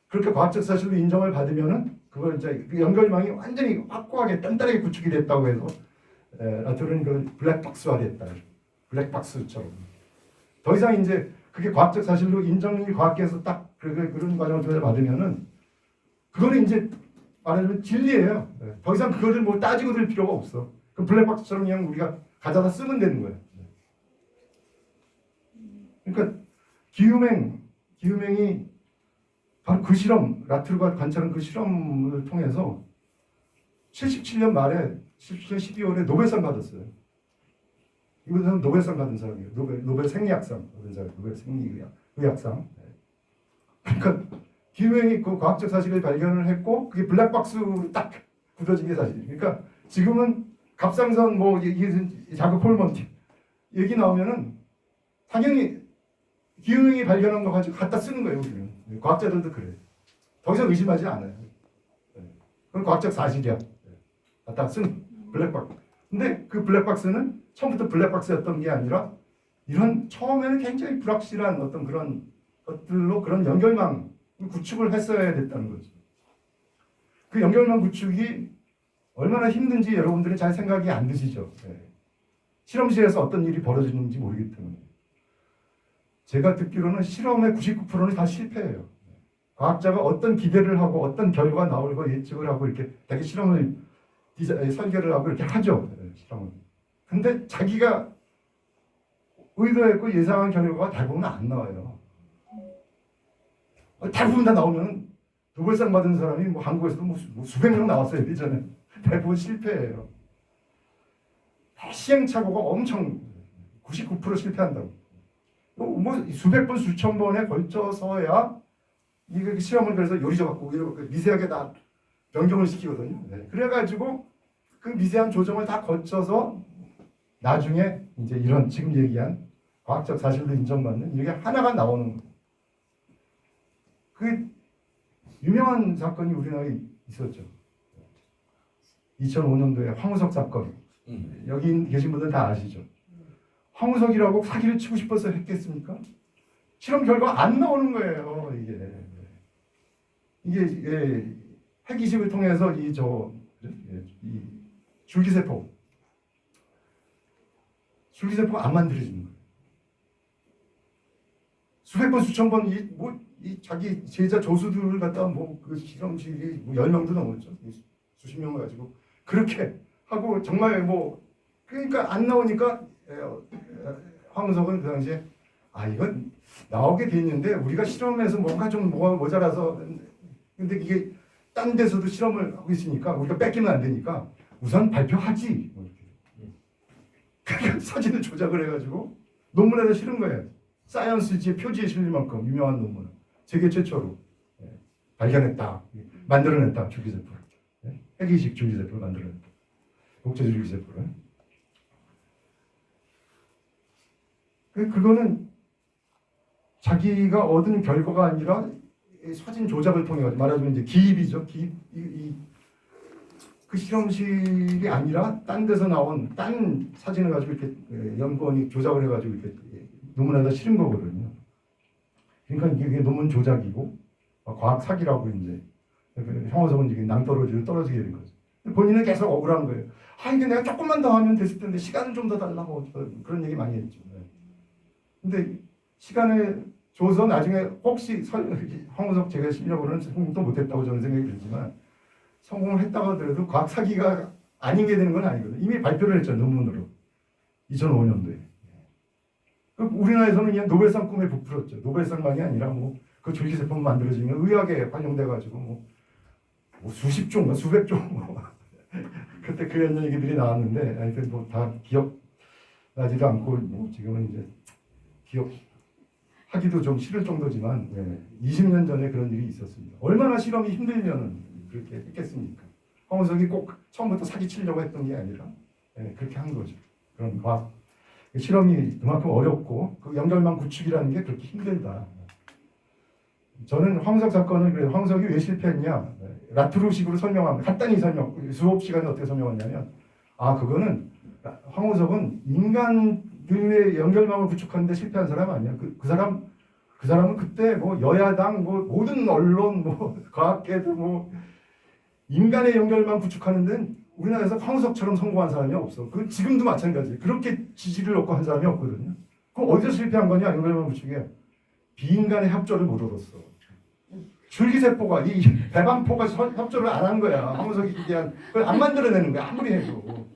그렇게 과학적 사실로 인정을 받으면은 그걸 이제 그 연결망이 완전히 확고하게 단단하게 구축이 됐다고 해서 라툴은 그 블랙박스화됐다. 블랙박스처럼. 더 이상 이제 그게 과학적 사실로 인정이 과학계에서 딱 그런 과정을 통해서 받으면은 그거는 이제 말하자면 진리예요. 더 이상 그거를 뭐 따지고 들 필요가 없어. 그 블랙박스처럼 그냥 우리가 가져다 쓰면 되는 거예요. 그러니까 기후맹이 바로 그 실험, 라툴과 관찰한 그 실험을 통해서 77년 말에 77년 12월에 노벨상 받았어요. 이분은 노벨상 받은 사람이에요. 노벨 생리학상 받은 사람, 노벨 생리의학상. 그러니까 기후행이 그 과학적 사실을 발견을 했고 그게 블랙박스로 딱 굳어진 게 사실이에요. 그러니까 지금은 갑상선 뭐 이게 자극 호르몬 얘기 나오면은 당연히 기후행이 발견한 거 가지고 갖다 쓰는 거예요. 우리는. 과학자들도 그래. 더 이상 의심하지 않아요. 그건 과학적 사실이야. 갖다 쓴 블랙박스. 근데 그 블랙박스는 처음부터 블랙박스였던 게 아니라 이런 처음에는 굉장히 불확실한 어떤 그런 것들로 그런 연결망 구축을 했어야 됐다는 거죠. 그 연결망 구축이 얼마나 힘든지 여러분들이 잘 생각이 안 드시죠. 실험실에서 어떤 일이 벌어지는지 모르기 때문에. 제가 듣기로는 실험의 99%는 다 실패해요. 과학자가 어떤 기대를 하고 어떤 결과가 나올 거 예측을 하고 이렇게 되게 실험을 설계를 하고 이렇게 하죠. 실험을. 근데 자기가 의도했고 예상한 결과가 대부분 안 나와요. 대부분 다 나오면 노벨상 받은 사람이 뭐 한국에서도 뭐 수백 명 나왔어요. 예전에. 대부분 실패해요. 시행착오가 엄청 99% 실패한다고. 뭐 수백 번 수천 번에 걸쳐서야 이게 시험을 그래서 요리져 갖고 미세하게 다 변경을 시키거든요. 그래가지고 그 미세한 조정을 다 거쳐서 나중에 이제 이런 지금 얘기한 과학적 사실로 인정받는 이게 하나가 나오는 거예요. 그 유명한 사건이 우리나라에 있었죠. 2005년도에 황우석 사건. 여기 계신 분들 다 아시죠? 황우석이라고 사기를 치고 싶어서 했겠습니까? 실험 결과 안 나오는 거예요. 이게 핵이식을 통해서 이 줄기세포가 안 만들어지는 거예요. 수백 번 수천 번 이 자기 제자 조수들을 갖다 뭐 그 실험실이 뭐 10명도 넘었죠. 수십 명 가지고 그렇게 하고 정말 뭐 그러니까 안 나오니까 황우석은 그 당시에 이건 나오게 됐는데 우리가 실험에서 뭔가 좀 모자라서 근데 이게 딴 데서도 실험을 하고 있으니까 우리가 뺏기면 안 되니까 우선 발표하지. 그러니까 사진을 조작을 해가지고 논문에다 실은 거예요. 사이언스지의 표지에 실릴 만큼 유명한 논문을 세계 최초로 발견했다, 만들어냈다 줄기세포를. 핵이식 줄기세포를 만들어냈다. 독재 줄기세포를. 그거는 자기가 얻은 결과가 아니라 사진 조작을 통해 말하자면 이제 기입이죠. 그 실험실이 아니라 딴 데서 나온 딴 사진을 가지고 이렇게 연구원이 조작을 해가지고 이렇게 논문에다 실은 거거든요. 그러니까 이게 논문 조작이고 과학 사기라고 이제 형어석은 이게 낭떠러지로 떨어지게 된 거죠. 본인은 계속 억울한 거예요. 이게 내가 조금만 더 하면 됐을 텐데 시간을 좀 더 달라고 그런 얘기 많이 했죠. 근데 시간을 줘서 나중에 혹시 황우석 제가 실력으로는 성공도 못했다고 저는 생각이 들지만 성공을 했다고 하더라도 과학 사기가 아닌 게 되는 건 아니거든요. 이미 발표를 했죠. 논문으로. 2005년도에. 우리나라에서는 그냥 노벨상 꿈에 부풀었죠. 노벨상만이 아니라 뭐 그 줄기세포 만들어지면 의학에 활용돼가지고 뭐 수십 종, 수백 종 그때 그런 얘기들이 나왔는데 하여튼 뭐 다 기억나지도 않고 뭐 지금은 이제 하기도 좀 싫을 정도지만 20년 전에 그런 일이 있었습니다. 얼마나 실험이 힘들면은 그렇게 했겠습니까? 황우석이 꼭 처음부터 사기치려고 했던 게 아니라 그렇게 한 거죠. 그런 과학 실험이 그만큼 어렵고 그 연결망 구축이라는 게 그렇게 힘들다. 저는 황우석 사건을 그래 황우석이 왜 실패했냐 라투르식으로 설명합니다. 간단히 수업 시간에 어떻게 설명했냐면 그거는 황우석은 인간들의 연결망을 구축하는데 실패한 사람 아니야. 그 사람은 그때 뭐 여야당 뭐 모든 언론 뭐 과학계도 뭐 인간의 연결망 구축하는 데는 우리나라에서 황우석처럼 성공한 사람이 없어. 그 지금도 마찬가지. 그렇게 지지를 얻고 한 사람이 없거든요. 그럼 어디서 실패한 거냐 연결망 구축에 비인간의 협조를 못 얻었어. 줄기세포가 이 배반포가 협조를 안 한 거야. 황우석이 기대한 그걸 안 만들어내는 거야. 아무리 해도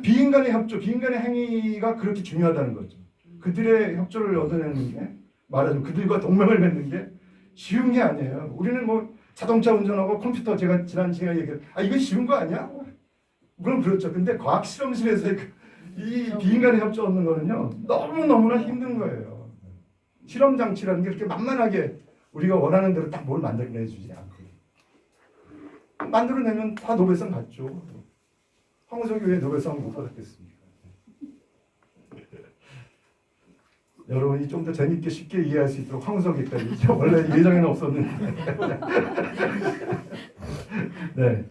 비인간의 협조, 비인간의 행위가 그렇게 중요하다는 거죠. 그들의 협조를 얻어내는 게 말하자면 그들과 동맹을 맺는 게 쉬운 게 아니에요. 우리는 뭐 자동차 운전하고 컴퓨터 제가 지난 시간에 얘기했 이거 쉬운 거 아니야? 물론 그렇죠. 근데 과학 실험실에서 이 비인간의 협조 얻는 거는요 너무너무나 힘든 거예요. 실험 장치라는 게 그렇게 만만하게 우리가 원하는 대로 딱 뭘 만들어내주지 않고 만들어내면 다 노벨상 받죠. 황우석이 왜 노벨상을 못 받았겠습니까? 여러분이 좀 더 재밌게 쉽게 이해할 수 있도록 황우석이까지 원래 예정에는 없었는데 네.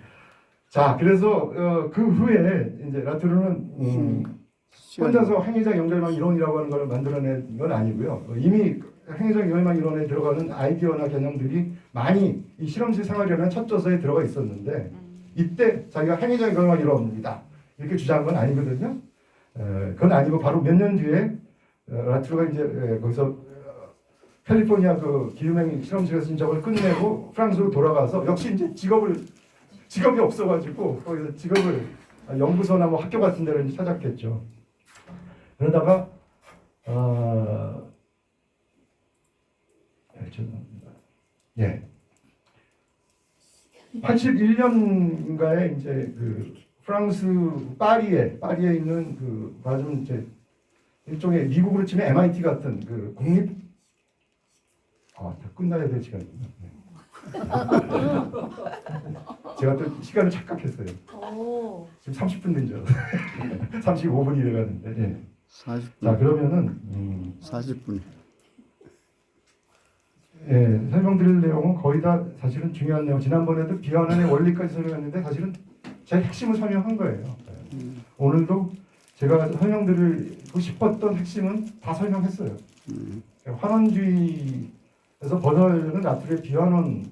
자 그래서 그 후에 이제 라투르는 혼자서 행위적 연결망 이론이라고 하는 걸 만들어낸 건 아니고요. 이미 행위적 연결망 이론에 들어가는 아이디어나 개념들이 많이 이 실험실 생활이라는 첫 저서에 들어가 있었는데 이때 자기가 행위적 연결망 이론이다 이렇게 주장한 건 아니거든요. 그건 아니고 바로 몇 년 뒤에 라투르가 이제 거기서 캘리포니아 그 기후맹 실험실에서 진작을 끝내고 프랑스로 돌아가서 역시 이제 직업이 없어가지고 거기서 직업을 연구소나 뭐 학교 같은 데를 이제 찾았겠죠. 그러다가 예. 81년인가에 이제 그 프랑스 파리에 있는 그 맞으면 이제 일종의 미국으로 치면 MIT 같은 그 국립 다 끝나야 될 시간이구나. 네. 제가 또 시간을 착각했어요. 지금 30분 된 줄 알았어요. 35분이 돼가는데. 네. 40분. 자 그러면은 40분. 예, 설명드릴 내용은 거의 다 사실은 중요한 내용. 지난번에도 비환원의 원리까지 설명했는데 사실은 제 핵심을 설명한 거예요. 오늘도 제가 설명드리고 싶었던 핵심은 다 설명했어요. 환원주의에서 벗어나려는 라투르의 비환원의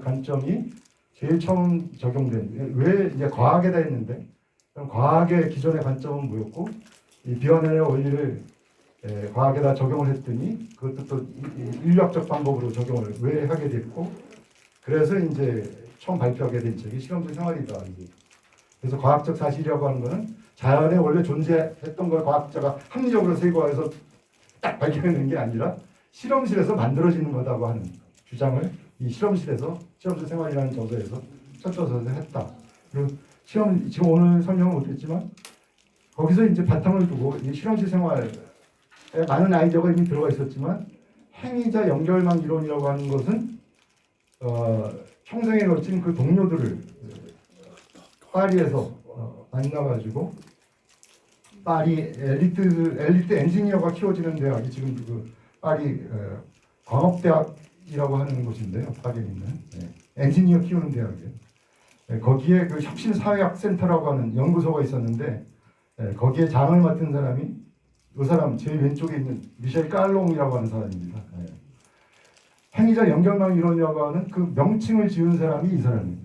관점이 제일 처음 적용된. 왜 이제 과학에다 했는데 그럼 과학의 기존의 관점은 뭐였고 이 비환원의 원리를 과학에다 적용을 했더니 그것도 또 인류학적 방법으로 적용을 왜 하게 됐고 그래서 이제 처음 발표하게 된 책이 실험실 생활이다. 그래서 과학적 사실이라고 하는 거는 자연에 원래 존재했던 걸 과학자가 합리적으로 세고해서 딱 발견하는 게 아니라 실험실에서 만들어지는 거다고 하는 주장을 이 실험실 생활이라는 저서에서 첫 저서에서 했다. 그리고 지금 오늘 설명은 못했지만 거기서 이제 바탕을 두고 이 실험실 생활 많은 아이디어가 이미 들어가 있었지만 행위자 연결망 이론이라고 하는 것은 평생에 걸친 그 동료들을 파리에서 만나가지고 파리 엘리트 엔지니어가 키워지는 대학이 지금 그 파리 광업대학이라고 하는 곳인데요. 파리에 있는 엔지니어 키우는 대학이에요. 거기에 그 혁신사회학 센터라고 하는 연구소가 있었는데 거기에 장을 맡은 사람이 이 사람 제일 왼쪽에 있는 미셸 깔롱이라고 하는 사람입니다. 행위자 연결망 이론이라고 하는 그 명칭을 지은 사람이 이 사람입니다.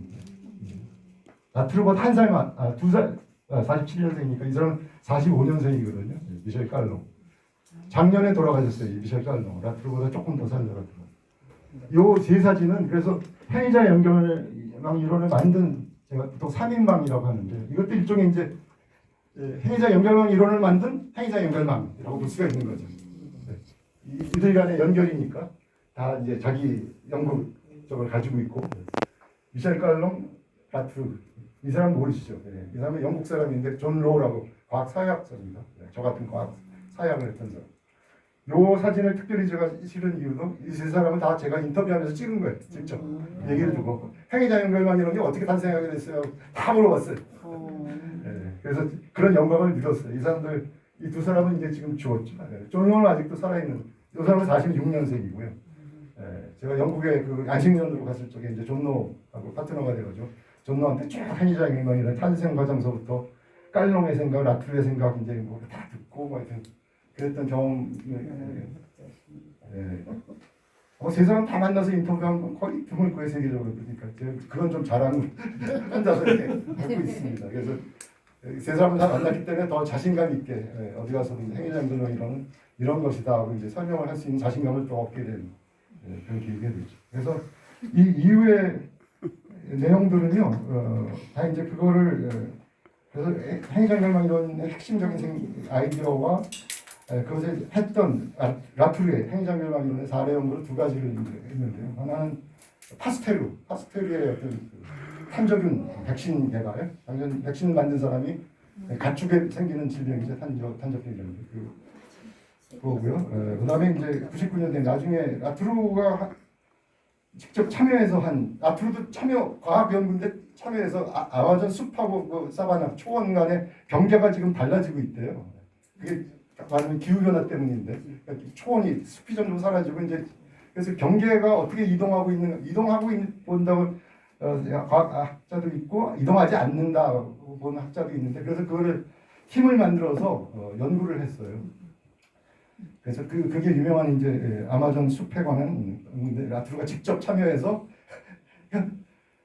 라투르보다 한 살만, 2살, 47년생이니까 이 사람은 45년생이거든요. 미셸 깔롱. 작년에 돌아가셨어요. 미셸 깔롱. 라투르보다 조금 더 살더라고요. 요 세 사진은 그래서 행위자 연결망 이론을 만든 제가 보통 3인방이라고 하는데 이것도 일종의 이제 행위자 연결망 이론을 만든 행위자 연결망이라고 볼 수가 있는 거죠. 이들 간의 연결이니까 다 이제 자기 연구적을 가지고 있고 미셸 깔롱, 라투르 이 사람 모르시죠? 이 사람은 영국 사람인데 존 로우라고 과학 사회학자입니다. 저 같은 과학 사회학을 했던 사람. 요 사진을 특별히 제가 실은 이유도 이 세 사람은 다 제가 인터뷰하면서 찍은 거예요. 직접 얘기를 두고 행위자연결망 이런 게 어떻게 탄생하게 됐어요? 다 물어봤어요. 예, 그래서 그런 영광을 누렸어요. 이 사람들 이 두 사람은 이제 지금 죽었죠. 존은 아직도 살아있는. 이 사람은 46년생이고요. 예, 제가 영국에 그 안식년으로 갔을 적에 이제 존노하고 파트너가 돼가지고 존노한테 쭉 행위자연결망이라는 탄생 과정서부터 깔롱의 생각, 라툴의 생각 이제 뭐 다 듣고 뭐 하여튼 그랬던 경험. 예. 세 사람 다 만나서 인터뷰한 건 거의 드물 거예요, 세계적으로. 그러니까 제가 그건 좀 자랑을 혼자서 이렇게 하고 있습니다. 그래서 세 사람을 다 만났기 때문에 더 자신감 있게 어디 가서든 행위자연결망 이런 것이다 하고 이제 설명을 할 수 있는 자신감을 또 얻게 된 그런 계기가 되죠. 그래서 이 이후의 내용들은요, 다 이제 그거를 그래서 행위자연결망 이런 핵심적인 아이디어와 그것을 했던 라투르의 행위자연결망 이론의 사례 연구를 두 가지를 했는데요. 하나는 파스테르의 어떤 탄저균 백신 개발, 당연 백신을 만든 사람이 가축에 생기는 질병이죠. 탄저균이라는 그거고요. 그다음에 이제 99년대 나중에 라투르가 직접 참여해서 라투르도 과학 연구인데 참여해서 아마존 숲하고 그 사바나 초원 간의 경계가 지금 달라지고 있대요. 그게 말하면 기후 변화 때문인데 그러니까 초원이 숲이 점점 사라지고 이제 그래서 경계가 어떻게 이동하고 본다고 과학자도 있고 이동하지 않는다고 보는 학자도 있는데 그래서 그거를 팀을 만들어서 연구를 했어요. 그래서 그게 유명한 이제 아마존 숲에 관한 라투르가 직접 참여해서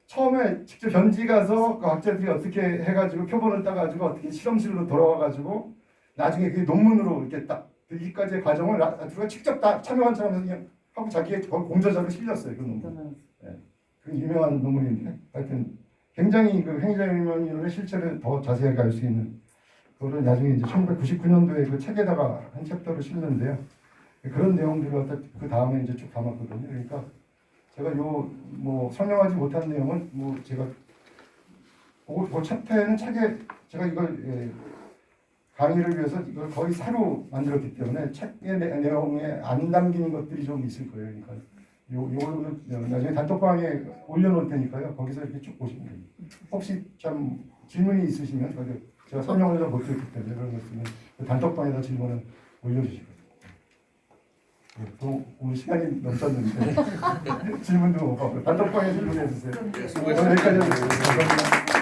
처음에 직접 현지 가서 과학자들이 어떻게 해가지고 표본을 따가지고 어떻게 실험실로 돌아와가지고 나중에 그게 논문으로 이렇게 딱 여기까지의 과정을 라투르가 직접 다 참여한 사람에서 그냥 하고 자기의 공저자로 실렸어요. 그 논문. 그 유명한 논문인데 하여튼 굉장히 그 행위자연결망 이론의 실체를 더 자세하게 알 수 있는 그거를 나중에 이제 1999년도에 그 책에다가 한 챕터를 실는데요. 그런 내용들을 갖다 그 다음에 이제 쭉 담았거든요. 그러니까 제가 뭐 설명하지 못한 내용은 뭐 제가 그 챕터에는 책에 제가 이걸 강의를 위해서 이걸 거의 새로 만들었기 때문에 책의 내용에 안 담기는 것들이 좀 있을 거예요. 그러니까 요거를 나중에 단톡방에 올려놓을 테니까요. 거기서 이렇게 쭉 보시면 됩니다. 혹시 참 질문이 있으시면 거기 제가 설명을 좀 못드렸기 때문에 그런 거 있으면 단톡방에다 질문을 올려주시거든요. 또 오늘 시간이 넘쳤는데 질문도 못 받고 단톡방에 질문해 주세요. 오늘 여기까지 하겠습니다. 감사합니다.